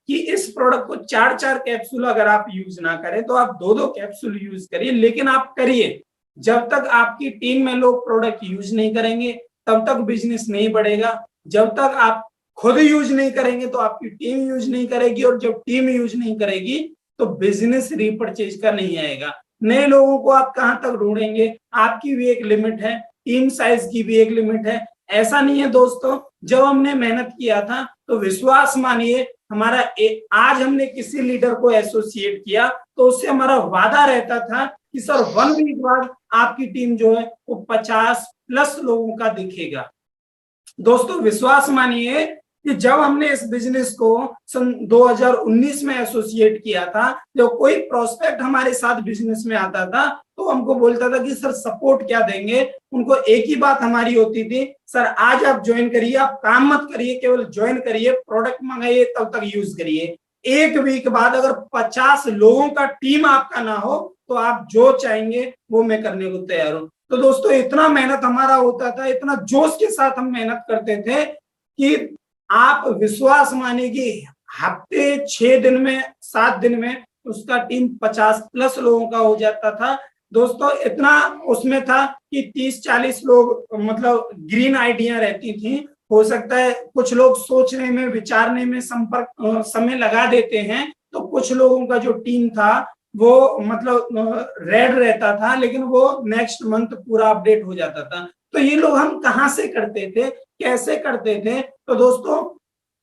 [SPEAKER 2] कि इस प्रोडक्ट को 4-4 कैप्सूल अगर आप यूज ना करें तो आप 2-2 कैप्सूल यूज करिए, लेकिन आप करिए। जब तक आपकी टीम में लोग प्रोडक्ट यूज नहीं करेंगे तब तक बिजनेस नहीं बढ़ेगा। जब तक आप खुद यूज नहीं करेंगे तो आपकी टीम यूज नहीं करेगी, और जब टीम यूज नहीं करेगी तो बिजनेस रीपरचेज का नहीं आएगा। नए लोगों को आप कहां तक ढूंढेंगे? आपकी भी एक लिमिट है, टीम साइज की भी एक लिमिट है। ऐसा नहीं है दोस्तों, जब हमने मेहनत किया था तो विश्वास मानिए हमारा आज हमने किसी लीडर को एसोसिएट किया तो उससे हमारा वादा रहता था कि सर 1 वीक बाद आपकी टीम जो है वो 50+ लोगों का दिखेगा। दोस्तों विश्वास मानिए कि जब हमने इस बिजनेस को सन 2019 में एसोसिएट किया था, जब कोई प्रोस्पेक्ट हमारे साथ बिजनेस में आता था तो हमको बोलता था कि सर सपोर्ट क्या देंगे। उनको एक ही बात हमारी होती थी, सर आज आप ज्वाइन करिए, आप काम मत करिए, केवल ज्वाइन करिए, प्रोडक्ट मंगाइए, तब तक यूज करिए। 1 वीक बाद अगर 50 लोगों का टीम आपका ना हो तो आप जो चाहेंगे वो मैं करने को तैयार हूं। तो दोस्तों इतना मेहनत हमारा होता था, इतना जोश के साथ हम मेहनत करते थे कि आप विश्वास मानिए कि हफ्ते 6 दिन में 7 दिन में उसका टीम 50+ लोगों का हो जाता था। दोस्तों इतना उसमें था कि 30-40 लोग मतलब ग्रीन आइडिया रहती थी। हो सकता है कुछ लोग सोचने में विचारने में संपर्क समय लगा देते हैं, तो कुछ लोगों का जो टीम था वो मतलब रेड रहता था, लेकिन वो नेक्स्ट मंथ पूरा अपडेट हो जाता था। तो ये लोग हम कहाँ से करते थे, कैसे करते थे? तो दोस्तों,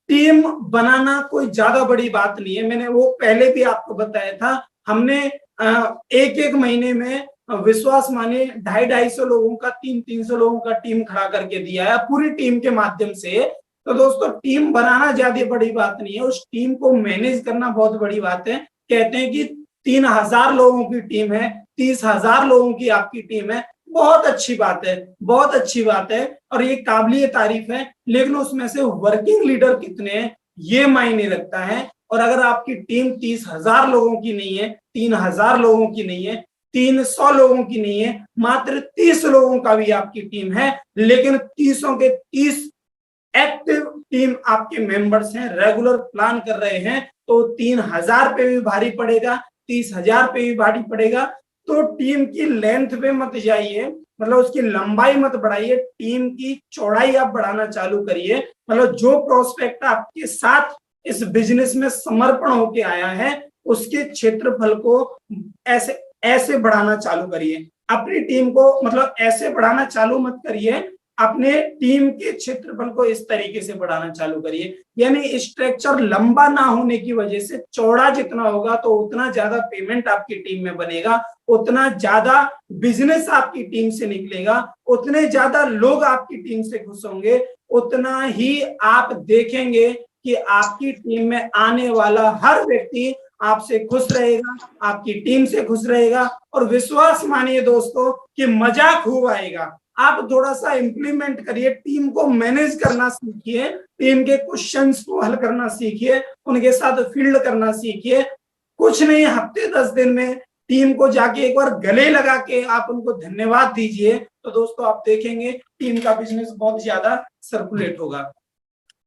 [SPEAKER 2] टीम बनाना कोई ज्यादा बड़ी बात नहीं है। मैंने वो पहले भी आपको बताया था। हमने एक एक महीने में विश्वास माने 250-250 लोगों का, 300-300 लोगों का टीम खड़ा करके दिया है पूरी टीम के माध्यम से। तो दोस्तों, टीम बनाना ज्यादा बड़ी बात नहीं है, उस टीम को मैनेज करना बहुत बड़ी बात है। कहते हैं कि 3000 लोगों की टीम है, 30,000 लोगों की आपकी टीम है, बहुत अच्छी बात है, बहुत अच्छी बात है, और ये काबिलिए तारीफ है। लेकिन उसमें से वर्किंग लीडर कितने हैं, ये मायने रखता है। और अगर आपकी टीम 30,000 लोगों की नहीं है, 3,000 लोगों की नहीं है, 300 लोगों की नहीं है, मात्र 30 लोगों का भी आपकी टीम है, लेकिन 30 के 30 एक्टिव टीम आपके मेंबर्स हैं, रेगुलर प्लान कर रहे हैं, तो 3,000 पे भी भारी पड़ेगा, 30,000 पे भी भारी पड़ेगा। तो टीम की लेंथ पे मत जाइए, मतलब उसकी लंबाई मत बढ़ाइए, टीम की चौड़ाई आप बढ़ाना चालू करिए। मतलब जो प्रोस्पेक्ट आपके साथ इस बिजनेस में समर्पण होके आया है, उसके क्षेत्रफल को ऐसे ऐसे बढ़ाना चालू करिए। अपनी टीम को मतलब ऐसे बढ़ाना चालू मत करिए, अपने टीम के क्षेत्रफल को इस तरीके से बढ़ाना चालू करिए। यानी स्ट्रक्चर लंबा ना होने की वजह से चौड़ा जितना होगा तो उतना ज्यादा पेमेंट आपकी टीम में बनेगा, उतना ज्यादा बिजनेस आपकी टीम से निकलेगा, उतने ज्यादा लोग आपकी टीम से खुश होंगे, उतना ही आप देखेंगे कि आपकी टीम में आने वाला हर व्यक्ति आपसे खुश रहेगा, आपकी टीम से खुश रहेगा। और विश्वास मानिए दोस्तों कि मजा खूब आएगा। आप थोड़ा सा इंप्लीमेंट करिए, टीम को मैनेज करना सीखिए, टीम के क्वेश्चंस को हल करना सीखिए, उनके साथ फील्ड करना सीखिए। कुछ नहीं, हफ्ते 10 दिन में टीम को जाके एक बार गले लगा के आप उनको धन्यवाद दीजिए, तो दोस्तों आप देखेंगे टीम का बिजनेस बहुत ज्यादा सर्कुलेट होगा।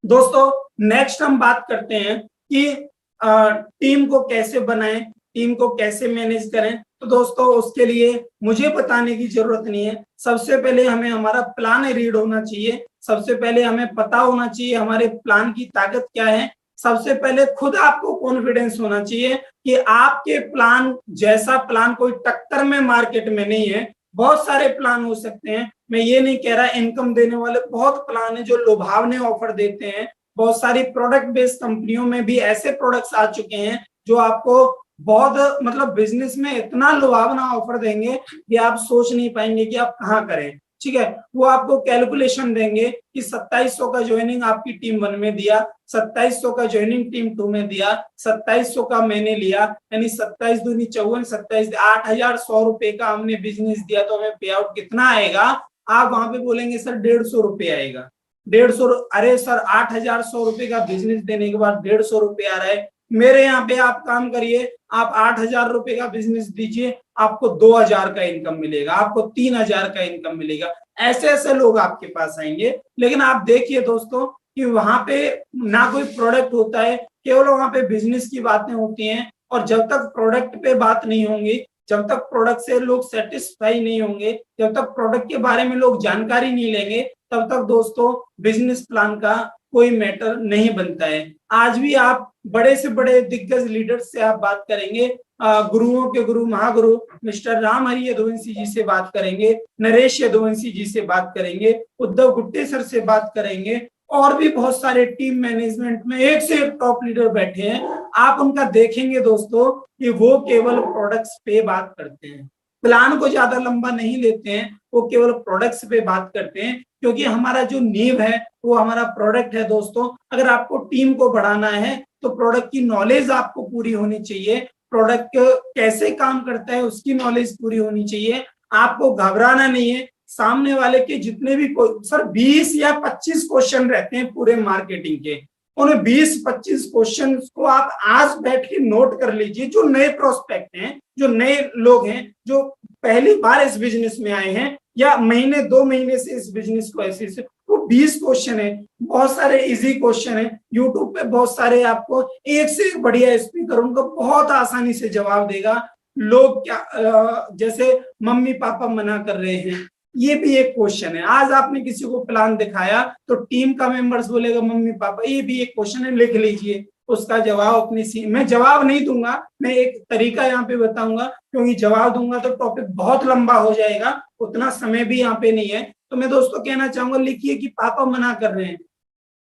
[SPEAKER 2] दोस्तों, नेक्स्ट हम बात करते हैं कि टीम को कैसे बनाएं, टीम को कैसे मैनेज करें। तो दोस्तों, उसके लिए मुझे बताने की जरूरत नहीं है। सबसे पहले हमें हमारा प्लान रीड होना चाहिए, सबसे पहले हमें पता होना चाहिए हमारे प्लान की ताकत क्या है। सबसे पहले खुद आपको कॉन्फिडेंस होना चाहिए कि आपके प्लान जैसा प्लान कोई टक्कर में मार्केट में नहीं है। बहुत सारे प्लान हो सकते हैं, मैं ये नहीं कह रहा, इनकम देने वाले बहुत प्लान है जो लुभावने ऑफर देते हैं। बहुत सारी प्रोडक्ट बेस्ड कंपनियों में भी ऐसे प्रोडक्ट्स आ चुके हैं जो आपको बहुत मतलब बिजनेस में इतना लुभावना ऑफर देंगे कि आप सोच नहीं पाएंगे कि आप कहाँ करें। ठीक है, वो आपको कैलकुलेशन देंगे कि 2700 का ज्वाइनिंग आपकी टीम 1 में दिया, 2700 का ज्वाइनिंग टीम 2 में दिया, 2700 का मैंने लिया, यानी 27 दूनी 54, 27 8,100 रुपए का हमने बिजनेस दिया, तो हमें पे आउट कितना आएगा? आप वहां पे बोलेंगे सर 150 रुपए आएगा। 150, अरे सर 8,100 रुपए का बिजनेस देने के बाद 150 रुपए आ रहा है। मेरे यहाँ पे आप काम करिए, आप 8,000 रुपए का बिजनेस दीजिए, आपको 2,000 का इनकम मिलेगा, आपको 3,000 का इनकम मिलेगा। ऐसे ऐसे लोग आपके पास आएंगे। लेकिन आप देखिए दोस्तों कि वहां पे ना कोई प्रोडक्ट होता है, केवल वहां पे बिजनेस की बातें होती हैं। और जब तक प्रोडक्ट पे बात नहीं होंगी, जब तक प्रोडक्ट से लोग सेटिस्फाई नहीं होंगे, जब तक प्रोडक्ट के बारे में लोग जानकारी नहीं लेंगे, तब तक दोस्तों बिजनेस प्लान का कोई मैटर नहीं बनता है। आज भी आप बड़े से बड़े दिग्गज लीडर्स से आप बात करेंगे, गुरुओं के गुरु महागुरु मिस्टर राम हरि यदुवंशी जी से बात करेंगे, नरेश यदुवंशी जी से बात करेंगे, उद्धव गुट्टे सर से बात करेंगे, और भी बहुत सारे टीम मैनेजमेंट में एक से एक टॉप लीडर बैठे हैं। आप उनका देखेंगे दोस्तों कि वो केवल प्रोडक्ट्स पे बात करते हैं, प्लान को ज्यादा लंबा नहीं लेते हैं, वो केवल प्रोडक्ट्स पे बात करते हैं। क्योंकि हमारा जो नींव है वो हमारा प्रोडक्ट है दोस्तों। अगर आपको टीम को बढ़ाना है तो प्रोडक्ट की नॉलेज आपको पूरी होनी चाहिए, प्रोडक्ट कैसे काम करता है उसकी नॉलेज पूरी होनी चाहिए। आपको घबराना नहीं है। सामने वाले के जितने भी सर 20 या 25 क्वेश्चन रहते हैं पूरे मार्केटिंग के, उन 20-25 क्वेश्चन को आप आज बैठ के नोट कर लीजिए। जो नए प्रोस्पेक्ट हैं, जो नए लोग हैं, जो पहली बार इस बिजनेस में आए हैं या महीने 2 महीने से इस बिजनेस को ऐसे से, वो 20 क्वेश्चन है, बहुत सारे इजी क्वेश्चन है। यूट्यूब पे बहुत सारे आपको एक से एक बढ़िया स्पीकर उनको बहुत आसानी से जवाब देगा। लोग क्या जैसे मम्मी पापा मना कर रहे हैं, ये भी एक क्वेश्चन है। आज आपने किसी को प्लान दिखाया तो टीम का मेंबर्स बोलेगा मम्मी पापा, ये भी एक क्वेश्चन है, लिख लीजिए। उसका जवाब मैं जवाब नहीं दूंगा, मैं एक तरीका यहाँ पे बताऊंगा, क्योंकि जवाब दूंगा तो टॉपिक बहुत लंबा हो जाएगा, उतना समय भी यहाँ पे नहीं है। तो मैं दोस्तों कहना चाहूंगा, लिखिए कि पापा मना कर रहे हैं,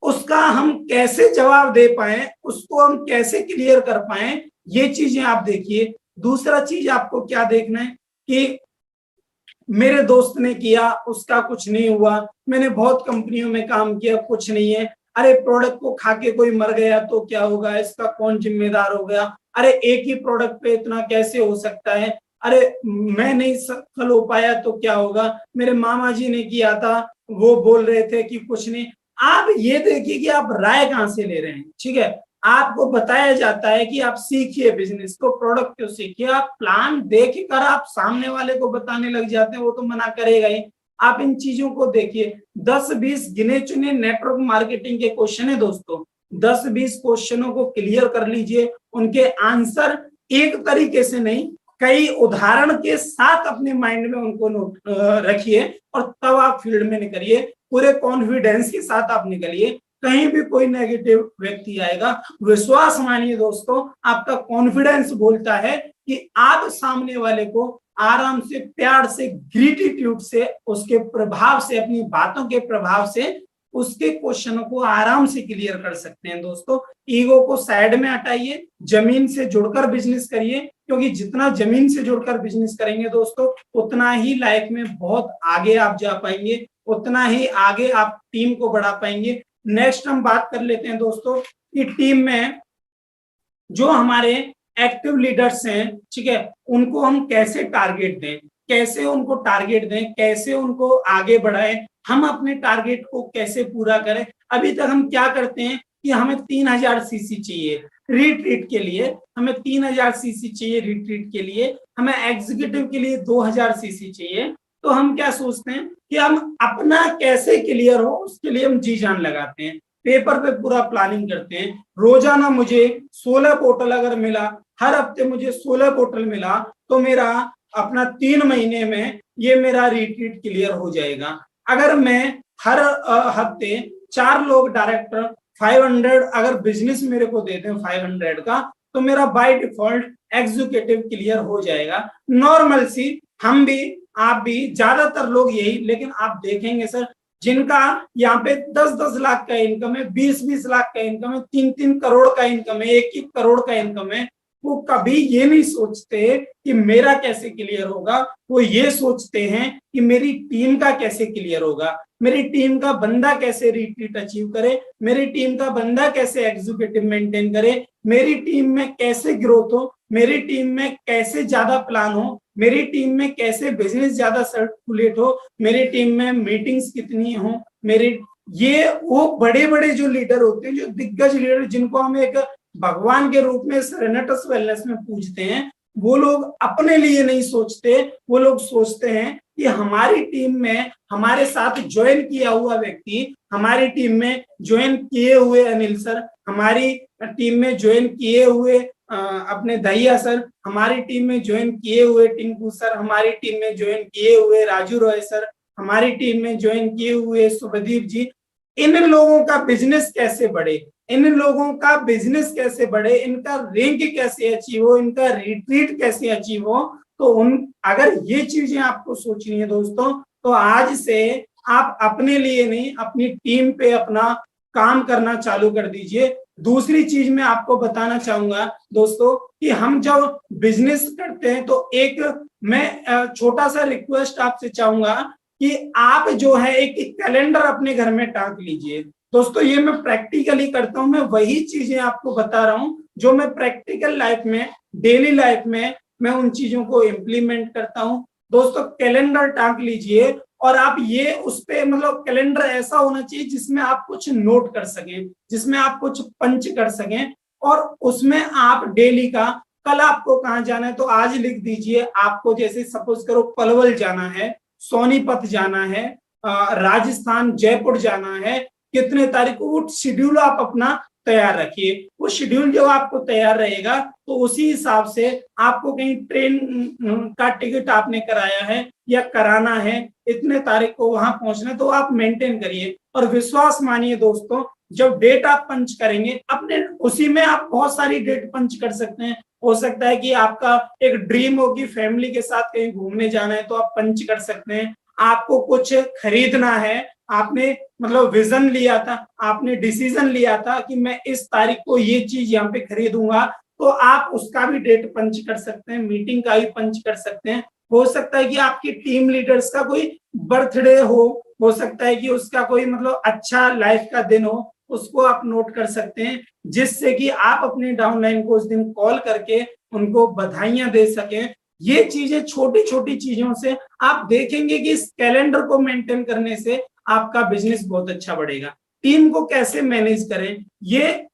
[SPEAKER 2] उसका हम कैसे जवाब दे पाए, उसको हम कैसे क्लियर कर पाए, ये चीजें आप देखिए। दूसरा चीज आपको क्या देखना है कि मेरे दोस्त ने किया, उसका कुछ नहीं हुआ, मैंने बहुत कंपनियों में काम किया, कुछ नहीं है, अरे प्रोडक्ट को खा के कोई मर गया तो क्या होगा, इसका कौन जिम्मेदार हो गया, अरे एक ही प्रोडक्ट पे इतना कैसे हो सकता है, अरे मैं नहीं सफल हो पाया तो क्या होगा, मेरे मामा जी ने किया था, वो बोल रहे थे कि कुछ नहीं। आप ये देखिए कि आप राय कहां से ले रहे हैं, ठीक है। आपको बताया जाता है कि आप सीखिए बिजनेस को, प्रोडक्ट को सीखिए, आप प्लान देख कर आप सामने वाले को बताने लग जाते हैं, वो तो मना करेगा ही। आप इन चीजों को देखिए, 10-20 गिने चुने नेटवर्क मार्केटिंग के क्वेश्चन है दोस्तों, 10-20 क्वेश्चनों को क्लियर कर लीजिए, उनके आंसर एक तरीके से नहीं, कई उदाहरण के साथ अपने माइंड में उनको नोट रखिए, और तब आप फील्ड में निकलिए, पूरे कॉन्फिडेंस के साथ आप निकलिए। कहीं भी कोई नेगेटिव व्यक्ति आएगा, विश्वास मानिए दोस्तों, आपका कॉन्फिडेंस बोलता है कि आप सामने वाले को आराम से, प्यार से, ग्रेटिट्यूड से, उसके प्रभाव से, अपनी बातों के प्रभाव से उसके क्वेश्चनों को आराम से क्लियर कर सकते हैं दोस्तों। ईगो को साइड में हटाइए, जमीन से जुड़कर बिजनेस करिए, क्योंकि जितना जमीन से जुड़कर बिजनेस करेंगे दोस्तों, उतना ही लाइफ में बहुत आगे आप जा पाएंगे, उतना ही आगे आप टीम को बढ़ा पाएंगे। नेक्स्ट हम बात कर लेते हैं दोस्तों कि टीम में जो हमारे एक्टिव लीडर्स हैं, ठीक है, उनको हम कैसे टारगेट दें, कैसे उनको टारगेट दें, कैसे उनको आगे बढ़ाएं, हम अपने टारगेट को कैसे पूरा करें। अभी तक हम क्या करते हैं कि हमें 3000 सीसी चाहिए रिट्रीट के लिए, हमें 3000 सीसी चाहिए रिट्रीट के लिए, हमें एग्जीक्यूटिव के लिए 2000 सीसी चाहिए। तो हम क्या सोचते हैं कि हम अपना कैसे क्लियर हो, उसके लिए हम जी जान लगाते हैं, पेपर पे पूरा प्लानिंग करते हैं। रोजाना मुझे 16 पोर्टल अगर मिला, हर हफ्ते मुझे 16 पोर्टल मिला, तो मेरा अपना 3 महीने में ये मेरा रिट्रीट क्लियर हो जाएगा। अगर मैं हर हफ्ते 4 लोग डायरेक्टर 500 अगर बिजनेस मेरे को देते हैं 500 का, तो मेरा बाय डिफॉल्ट एग्जीक्यूटिव क्लियर हो जाएगा। नॉर्मल सी, हम भी आप भी, ज्यादातर लोग यही, लेकिन आप देखेंगे सर जिनका यहाँ पे 10-10 लाख का इनकम है, 20-20 लाख का इनकम है, 3-3 करोड़ का इनकम है, 1-1 करोड़ का इनकम है, वो कभी ये नहीं सोचते कि मेरा कैसे क्लियर होगा, वो ये सोचते हैं कि मेरी टीम का कैसे क्लियर होगा, मेरी टीम का बंदा कैसे रिट्रीट अचीव करे, मेरी टीम का बंदा कैसे एग्जीक्यूटिव मेंटेन करे, मेरी टीम में कैसे ग्रोथ हो, मेरी टीम में कैसे ज्यादा प्लान हो, मेरी टीम में कैसे बिजनेस ज्यादा सर्कुलेट हो, मेरी टीम में मीटिंग्स कितनी हो, मेरे ये वो बड़े बड़े जो लीडर होते हैं, जो दिग्गज लीडर, जिनको हम एक भगवान के रूप में सेरेनेटस वेलनेस में पूजते हैं, वो लोग अपने लिए नहीं सोचते, वो लोग सोचते हैं कि हमारी टीम में हमारे साथ ज्वाइन किया हुआ व्यक्ति, हमारी टीम में ज्वाइन किए हुए अनिल सर, हमारी टीम में ज्वाइन किए हुए अपने दहिया सर, हमारी टीम में ज्वाइन किए हुए टिंकू सर, हमारी टीम में ज्वाइन किए हुए राजू रॉय सर, हमारी टीम में ज्वाइन किए हुए शुभदीप जी, इन लोगों का बिजनेस कैसे बढ़े, इन लोगों का बिजनेस कैसे बढ़े, इनका रैंक कैसे अचीव हो, इनका रिट्रीट कैसे अचीव हो। तो अगर ये चीजें आपको सोचनी है दोस्तों, तो आज से आप अपने लिए नहीं, अपनी टीम पे अपना काम करना चालू कर दीजिए। दूसरी चीज मैं आपको बताना चाहूंगा दोस्तों कि हम जब बिजनेस करते हैं, तो एक मैं छोटा सा रिक्वेस्ट आपसे चाहूंगा कि आप जो है एक कैलेंडर अपने घर में टांग लीजिए दोस्तों। ये मैं प्रैक्टिकली करता हूं, मैं वही चीजें आपको बता रहा हूं जो मैं प्रैक्टिकल लाइफ में, डेली लाइफ में मैं उन चीजों को इम्प्लीमेंट करता हूं दोस्तों। कैलेंडर टांग लीजिए, और आप ये उस पे, मतलब कैलेंडर ऐसा होना चाहिए जिसमें आप कुछ नोट कर सकें, जिसमें आप कुछ पंच कर सकें, और उसमें आप डेली का, कल आपको कहाँ जाना है तो आज लिख दीजिए। आपको जैसे सपोज करो पलवल जाना है, सोनीपत जाना है, राजस्थान जयपुर जाना है, कितने तारीख को, वो शेड्यूल आप अपना तैयार रखिए। वो शेड्यूल जब आपको तैयार रहेगा, तो उसी हिसाब से आपको कहीं ट्रेन का टिकट आपने कराया है या कराना है, इतने तारीख को वहां पहुंचना, तो आप मेंटेन करिए। और विश्वास मानिए दोस्तों, जब डेट आप पंच करेंगे अपने, उसी में आप बहुत सारी डेट पंच कर सकते हैं। हो सकता है कि आपका एक ड्रीम हो कि फैमिली के साथ कहीं घूमने जाना है, तो आप पंच कर सकते हैं। आपको कुछ खरीदना है, आपने मतलब विजन लिया था, आपने डिसीजन लिया था कि मैं इस तारीख को ये चीज यहाँ पे खरीदूंगा, तो आप उसका भी डेट पंच कर सकते हैं, मीटिंग का भी पंच कर सकते हैं। हो सकता है कि आपकी टीम लीडर्स का कोई बर्थडे हो सकता है कि उसका कोई मतलब अच्छा लाइफ का दिन हो, उसको आप नोट कर सकते हैं, जिससे कि आप अपने डाउनलाइन को उस दिन कॉल करके उनको बधाइयां दे सकें। ये चीजें छोटी छोटी चीजों से आप देखेंगे कि इस कैलेंडर को मेंटेन करने से आपका बिजनेस बहुत अच्छा बढ़ेगा। टीम को कैसे मैनेज करें, ये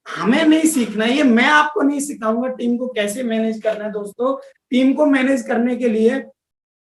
[SPEAKER 2] हमें नहीं सीखना है, ये मैं आपको नहीं सिखाऊंगा टीम को कैसे मैनेज करना है दोस्तों। टीम को मैनेज करने के लिए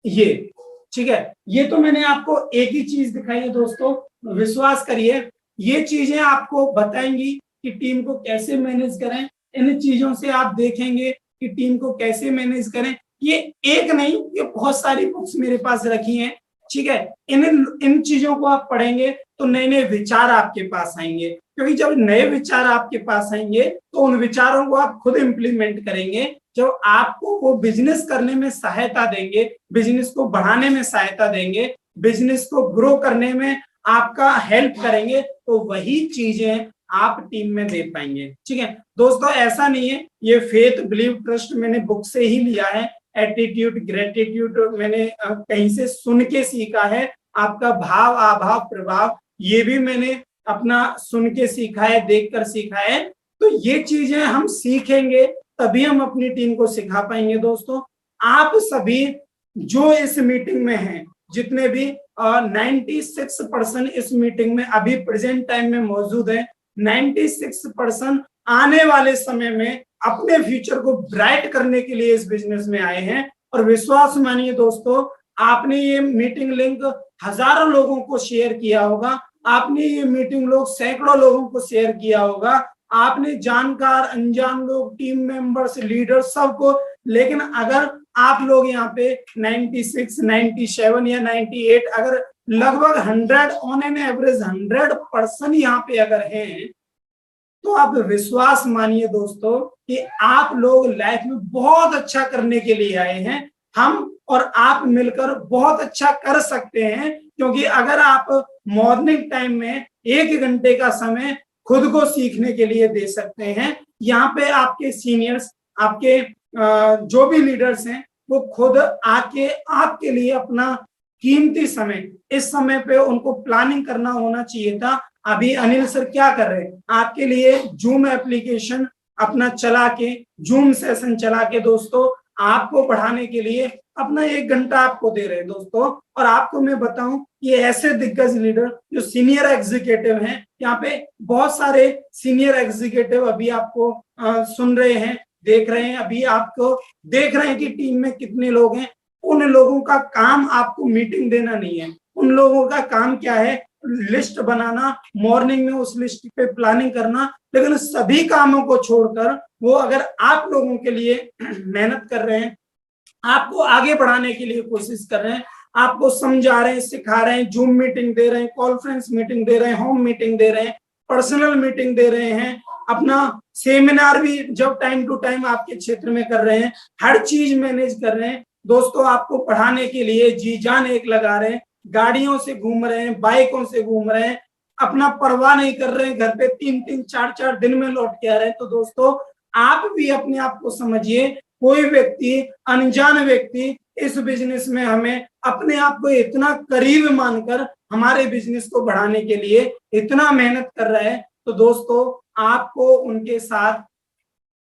[SPEAKER 2] ये, ठीक है, ये तो मैंने आपको एक ही चीज दिखाई है दोस्तों, विश्वास करिए ये चीजें आपको बताएंगी कि टीम को कैसे मैनेज करें। इन चीजों से आप देखेंगे कि टीम को कैसे मैनेज करें। ये एक नहीं, ये बहुत सारी बुक्स मेरे पास रखी हैं, ठीक है। इन इन चीजों को आप पढ़ेंगे तो नए नए विचार आपके पास आएंगे, क्योंकि जब नए विचार आपके पास आएंगे तो उन विचारों को आप खुद इंप्लीमेंट करेंगे, जो आपको वो बिजनेस करने में सहायता देंगे, बिजनेस को बढ़ाने में सहायता देंगे, बिजनेस को ग्रो करने में आपका हेल्प करेंगे, तो वही चीजें आप टीम में दे पाएंगे, ठीक है दोस्तों। ऐसा नहीं है, ये फेथ बिलीव ट्रस्ट मैंने बुक से ही लिया है, एटीट्यूड ग्रेटिट्यूड मैंने कहीं से सुन के सीखा है, आपका भाव आभाव प्रभाव ये भी मैंने अपना सुन के सीखा है, देखकर सीखा है। तो ये चीजें हम सीखेंगे तभी हम अपनी टीम को सिखा पाएंगे दोस्तों। आप सभी जो इस मीटिंग में हैं, जितने भी 96% इस मीटिंग में अभी प्रेजेंट टाइम में मौजूद है, 96% आने वाले समय में अपने फ्यूचर को ब्राइट करने के लिए इस बिजनेस में आए हैं। और विश्वास मानिए दोस्तों, आपने ये मीटिंग लिंक हजारों लोगों को शेयर किया होगा, आपने ये मीटिंग लोग सैकड़ों लोगों को शेयर किया होगा, आपने जानकार अनजान लोग, टीम मेंबर्स, लीडर सबको, लेकिन अगर आप लोग यहाँ पे 96, 97 या 98 अगर लगभग 100 ऑन एन एवरेज 100% यहाँ पे अगर हैं, तो आप विश्वास मानिए दोस्तों कि आप लोग लाइफ में बहुत अच्छा करने के लिए आए हैं। हम और आप मिलकर बहुत अच्छा कर सकते हैं, क्योंकि अगर आप मॉर्निंग टाइम में 1 घंटे का समय खुद को सीखने के लिए दे सकते हैं, यहाँ पे आपके सीनियर्स, आपके जो भी लीडर्स हैं, वो खुद आके आपके लिए अपना कीमती समय, इस समय पे उनको प्लानिंग करना होना चाहिए था। अभी अनिल सर क्या कर रहे हैं, आपके लिए जूम एप्लीकेशन अपना चला के, जूम सेशन चला के दोस्तों आपको पढ़ाने के लिए अपना 1 घंटा आपको दे रहे हैं दोस्तों। और आपको मैं बताऊं, ये ऐसे दिग्गज लीडर जो सीनियर एग्जीक्यूटिव हैं, यहाँ पे बहुत सारे सीनियर एग्जीक्यूटिव अभी आपको सुन रहे हैं, देख रहे हैं, अभी आपको देख रहे हैं कि टीम में कितने लोग हैं। उन लोगों का काम आपको मीटिंग देना नहीं है, उन लोगों का काम क्या है, लिस्ट बनाना, मॉर्निंग में उस लिस्ट पे प्लानिंग करना। लेकिन सभी कामों को छोड़कर वो अगर आप लोगों के लिए मेहनत कर रहे हैं, आपको आगे बढ़ाने के लिए कोशिश कर रहे हैं, आपको समझा रहे हैं, सिखा रहे हैं, जूम मीटिंग दे रहे हैं, कॉन्फ्रेंस मीटिंग दे रहे हैं, होम मीटिंग दे रहे हैं, पर्सनल मीटिंग दे रहे हैं, अपना सेमिनार भी जब टाइम टू टाइम आपके क्षेत्र में कर रहे हैं, हर चीज मैनेज कर रहे हैं दोस्तों, आपको पढ़ाने के लिए जी जान एक लगा रहे हैं, गाड़ियों से घूम रहे हैं, बाइकों से घूम रहे हैं, अपना परवाह नहीं कर रहे हैं, घर पे 3-3, 4-4 दिन में लौट के आ रहे हैं। तो दोस्तों आप भी अपने आप को समझिए, कोई व्यक्ति, अनजान व्यक्ति इस बिजनेस में हमें अपने आप को इतना करीब मानकर हमारे बिजनेस को बढ़ाने के लिए इतना मेहनत कर रहा है, तो दोस्तों आपको उनके साथ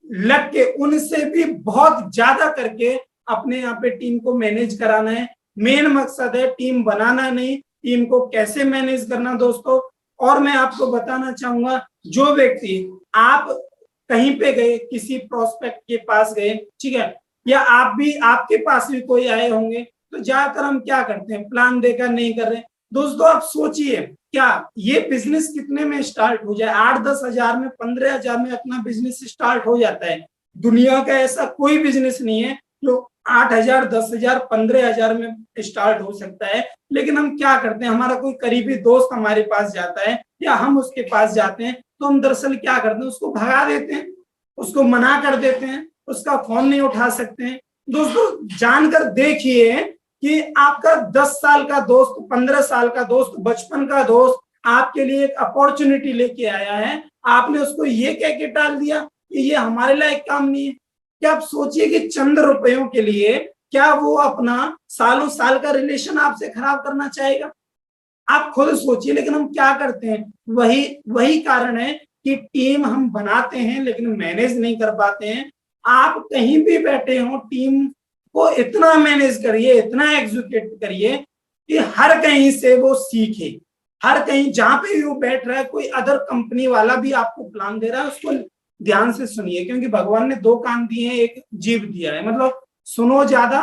[SPEAKER 2] लग के, उनसे भी बहुत ज्यादा करके अपने यहाँ पे टीम को मैनेज कराना है। मेन मकसद है टीम बनाना नहीं, टीम को कैसे मैनेज करना दोस्तों। और मैं आपको बताना चाहूंगा, जो व्यक्ति आप कहीं पे गए, किसी प्रोस्पेक्ट के पास गए, ठीक है, या आप भी, आपके पास भी कोई आए होंगे, तो ज्यादातर हम क्या करते हैं, प्लान देकर नहीं कर रहे दोस्तों। आप सोचिए, क्या ये बिजनेस कितने में स्टार्ट हो जाए, 8-10 हजार में, 15 हजार में अपना बिजनेस स्टार्ट हो जाता है। दुनिया का ऐसा कोई बिजनेस नहीं है जो 8,000, 10,000, 15,000 में स्टार्ट हो सकता है। लेकिन हम क्या करते हैं, हमारा कोई करीबी दोस्त हमारे पास जाता है या हम उसके पास जाते हैं, तो हम दरअसल क्या करते हैं, उसको भगा देते हैं, उसको मना कर देते हैं, उसका फोन नहीं उठा सकते हैं। दोस्तों जानकर देखिए कि आपका 10 साल का दोस्त, 15 साल का दोस्त, बचपन का दोस्त आपके लिए एक अपॉर्चुनिटी लेके आया है, आपने उसको ये कह के टाल दिया कि ये हमारे लायक काम नहीं है। क्या आप सोचिए कि चंद रुपयों के लिए क्या वो अपना सालों साल का रिलेशन आपसे खराब करना चाहेगा? आप खुद सोचिए। लेकिन हम क्या करते हैं, वही वही कारण है कि टीम हम बनाते हैं लेकिन मैनेज नहीं कर पाते हैं। आप कहीं भी बैठे हो, टीम को इतना मैनेज करिए, इतना एग्जीक्यूट करिए कि हर कहीं से वो सीखे, हर कहीं जहां पे भी वो बैठ रहा है, कोई अदर कंपनी वाला भी आपको प्लान दे रहा है, उसको ध्यान से सुनिए। क्योंकि भगवान ने 2 कान दिए हैं, एक जीभ दिया है, मतलब सुनो ज्यादा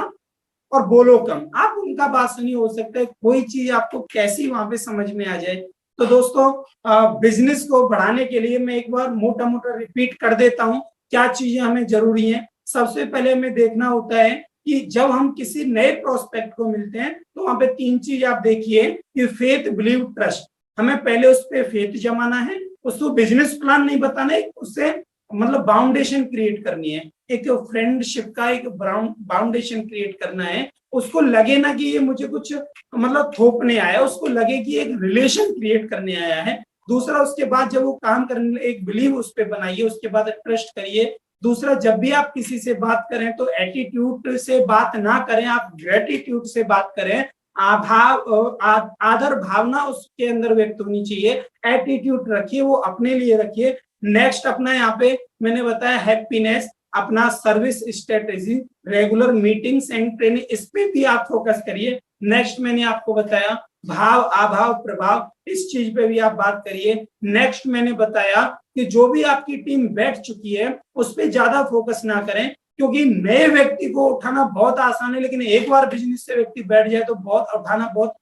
[SPEAKER 2] और बोलो कम। आप उनका बात सुनिए, हो सकता है कोई चीज आपको कैसी वहां पे समझ में आ जाए। तो दोस्तों बिजनेस को बढ़ाने के लिए मैं एक बार मोटा मोटा रिपीट कर देता हूँ क्या चीजें हमें जरूरी है। सबसे पहले हमें देखना होता है कि जब हम किसी नए प्रोस्पेक्ट को मिलते हैं तो वहां पे 3 चीज आप देखिए कि फेथ, बिलीव, ट्रस्ट। हमें पहले उस पर फेथ जमाना है, उसको बिजनेस प्लान नहीं बताना है, उससे मतलब बाउंडेशन क्रिएट करनी है, एक फ्रेंडशिप का एक बाउंडेशन क्रिएट करना है। उसको लगे ना कि ये मुझे कुछ मतलब थोपने आया, उसको लगे कि एक रिलेशन क्रिएट करने आया है। दूसरा, उसके बाद जब वो काम करने, एक बिलीव उस पर बनाइए, उसके बाद ट्रस्ट करिए। दूसरा, जब भी आप किसी से बात करें तो एटीट्यूड से बात ना करें, आप ग्रेटिट्यूड से बात करें। आदर भावना उसके अंदर व्यक्त होनी चाहिए। एटीट्यूड रखिए, वो अपने लिए रखिए। नेक्स्ट अपना यहाँ पे मैंने बताया हैप्पीनेस, अपना service strategy, regular meetings and training, इस पे भी आप फोकस करिए। नेक्स्ट मैंने आपको बताया भाव, अभाव, प्रभाव, इस चीज पे भी आप बात करिए। नेक्स्ट मैंने बताया कि जो भी आपकी टीम बैठ चुकी है उस पर ज्यादा फोकस ना करें, क्योंकि नए व्यक्ति को उठाना बहुत आसान है, लेकिन एक बार बिजनेस से व्यक्ति बैठ जाए तो बहुत उठाना बहुत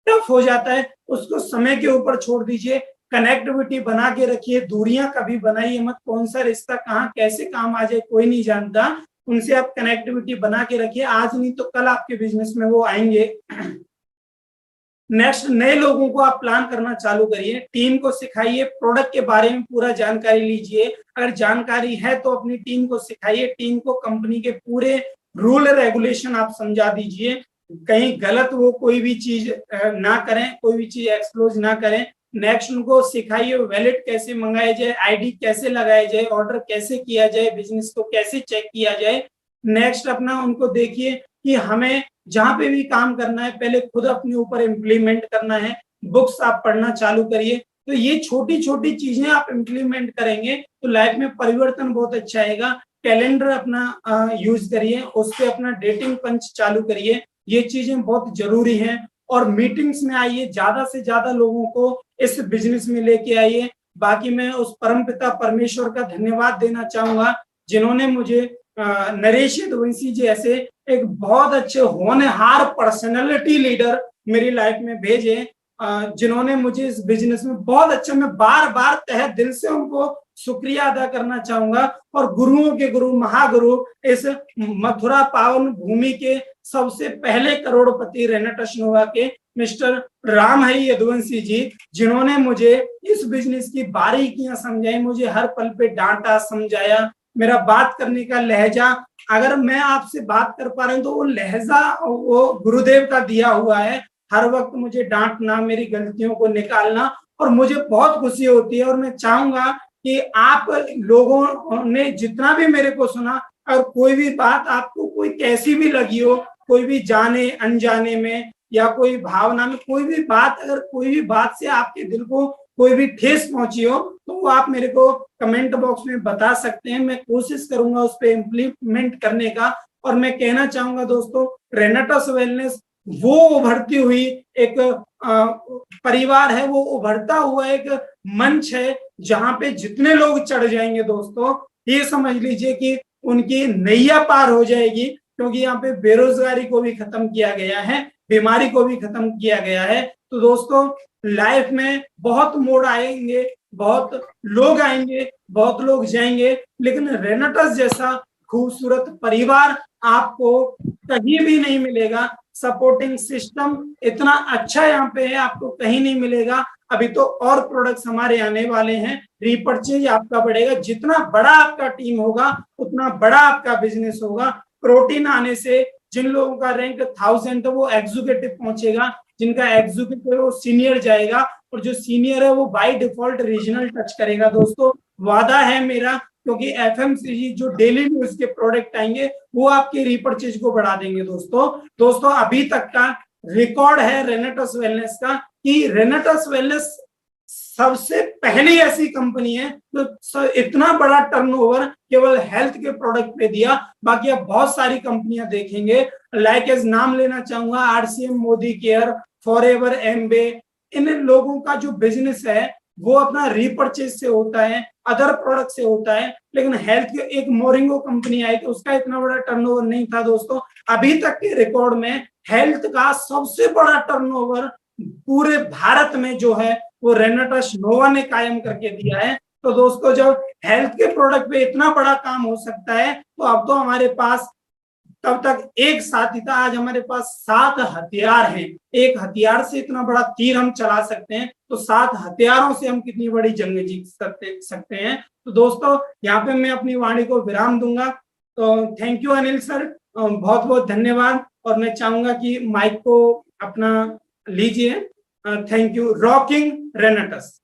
[SPEAKER 2] टफ हो जाता है। उसको समय के ऊपर छोड़ दीजिए, कनेक्टिविटी बना के रखिए, दूरियां कभी बनाइए मत। कौन सा रिश्ता कहाँ कैसे काम आ जाए कोई नहीं जानता, उनसे आप कनेक्टिविटी बना के रखिए, आज नहीं तो कल आपके बिजनेस में वो आएंगे। नेक्स्ट, नए लोगों को आप प्लान करना चालू करिए, टीम को सिखाइए, प्रोडक्ट के बारे में पूरा जानकारी लीजिए। अगर जानकारी है तो अपनी टीम को सिखाइए, टीम को कंपनी के पूरे रूल रेगुलेशन आप समझा दीजिए, कहीं गलत वो कोई भी चीज ना करें, कोई भी चीज एक्सप्लोज ना करें। नेक्स्ट, उनको सिखाइए वैलेट कैसे मंगाया जाए, आईडी कैसे लगाया जाए, ऑर्डर कैसे किया जाए, बिजनेस को कैसे चेक किया जाए। नेक्स्ट, अपना उनको देखिए कि हमें जहां पे भी काम करना है पहले खुद अपने ऊपर इम्प्लीमेंट करना है। बुक्स आप पढ़ना चालू करिए। तो ये छोटी छोटी चीजें आप इम्प्लीमेंट करेंगे तो लाइफ में परिवर्तन बहुत अच्छा आएगा। कैलेंडर अपना यूज करिए, उस पर अपना डेटिंग पंच चालू करिए, ये चीजें बहुत जरूरी हैं। और मीटिंग्स में आइए, ज्यादा से ज्यादा लोगों को इस बिजनेस में लेके आइए। बाकी मैं उस परमपिता परमेश्वर का धन्यवाद देना चाहूंगा जिन्होंने मुझे नरेश यदुवंशी जी ऐसे एक बहुत अच्छे होनहार पर्सनैलिटी लीडर मेरी लाइफ में भेजे, जिन्होंने मुझे इस बिजनेस में बहुत अच्छा, मैं बार बार तहे दिल से उनको शुक्रिया अदा करना चाहूंगा। और गुरुओं के गुरु, महागुरु, इस मथुरा पावन भूमि के सबसे पहले करोड़पति रेनेटस नोवा के मिस्टर रामहरि यदुवंशी जी, जिन्होंने मुझे इस बिजनेस की बारीकियां समझाई, मुझे हर पल पे डांटा, समझाया। मेरा बात करने का लहजा, अगर मैं आपसे बात कर पा रहा हूं तो वो लहजा वो गुरुदेव का दिया हुआ है। हर वक्त मुझे डांटना, मेरी गलतियों को निकालना, और मुझे बहुत खुशी होती है। और मैं चाहूंगा कि आप लोगों ने जितना भी मेरे को सुना, और कोई भी बात आपको कोई कैसी भी लगी हो, कोई भी जाने अनजाने में या कोई भावना में, कोई भी बात, अगर कोई भी बात से आपके दिल को कोई भी ठेस पहुंची हो तो वो आप मेरे को कमेंट बॉक्स में बता सकते हैं। मैं कोशिश करूंगा उस पर इम्प्लीमेंट करने का। और मैं कहना चाहूंगा दोस्तों, रेनेटस वेलनेस वो उभरती हुई एक परिवार है, वो उभरता हुआ एक मंच है जहां पे जितने लोग चढ़ जाएंगे दोस्तों, ये समझ लीजिए कि उनकी नैया पार हो जाएगी। क्योंकि यहाँ पे बेरोजगारी को भी खत्म किया गया है, बीमारी को भी खत्म किया गया है। तो दोस्तों, लाइफ में बहुत मोड़ आएंगे, बहुत लोग आएंगे, बहुत लोग जाएंगे, लेकिन रेनेटस जैसा खूबसूरत परिवार आपको कहीं भी नहीं मिलेगा। सपोर्टिंग सिस्टम इतना अच्छा यहाँ पे है, आपको कहीं नहीं मिलेगा। अभी तो और प्रोडक्ट्स हमारे आने वाले हैं, रीपरचेज आपका बढ़ेगा। जितना बड़ा आपका टीम होगा उतना बड़ा आपका बिजनेस होगा। प्रोटीन आने से जिन लोगों का रैंक 1000 तो वो एग्जीक्यूटिव पहुंचेगा, जिनका एग्जीक्यूटिव है वो सीनियर जाएगा, और जो सीनियर है वो बाय डिफॉल्ट रीजनल टच करेगा। दोस्तों वादा है मेरा, क्योंकि एफएमसीजी जो डेली न्यूज के प्रोडक्ट आएंगे वो आपके रीपरचेज को बढ़ा देंगे। दोस्तों अभी तक का रिकॉर्ड है रेनेटस वेलनेस का, कि रेनेटस वेलनेस सबसे पहली ऐसी कंपनी है जो इतना बड़ा टर्नओवर केवल हेल्थ के प्रोडक्ट पे दिया। बाकी अब बहुत सारी कंपनियां देखेंगे, लाइक एज नाम लेना चाहूंगा, आरसीएम, मोदी केयर, फॉरएवर, एम्बे। इन लोगों का जो बिजनेस है वो अपना रीपरचेज से होता है, अदर प्रोडक्ट से होता है। लेकिन हेल्थ के एक मोरिंगो कंपनी आई तो उसका इतना बड़ा टर्नओवर नहीं था। दोस्तों अभी तक के रिकॉर्ड में हेल्थ का सबसे बड़ा टर्नओवर पूरे भारत में जो है वो रेनेटस नोवा ने कायम करके दिया है। तो दोस्तों जब हेल्थ के प्रोडक्ट पे इतना बड़ा काम हो सकता है, तो अब तो हमारे पास तब तक एक साथ ही था, आज हमारे पास 7 हथियार हैं। एक हथियार से इतना बड़ा तीर हम चला सकते हैं, तो 7 हथियारों से हम कितनी बड़ी जंग जीत सकते हैं। तो दोस्तों यहाँ पे मैं अपनी वाणी को विराम दूंगा। तो थैंक यू अनिल सर, बहुत बहुत धन्यवाद। और मैं चाहूंगा कि माइक को अपना लीजिए। Thank you. रॉकिंग रेनेटस।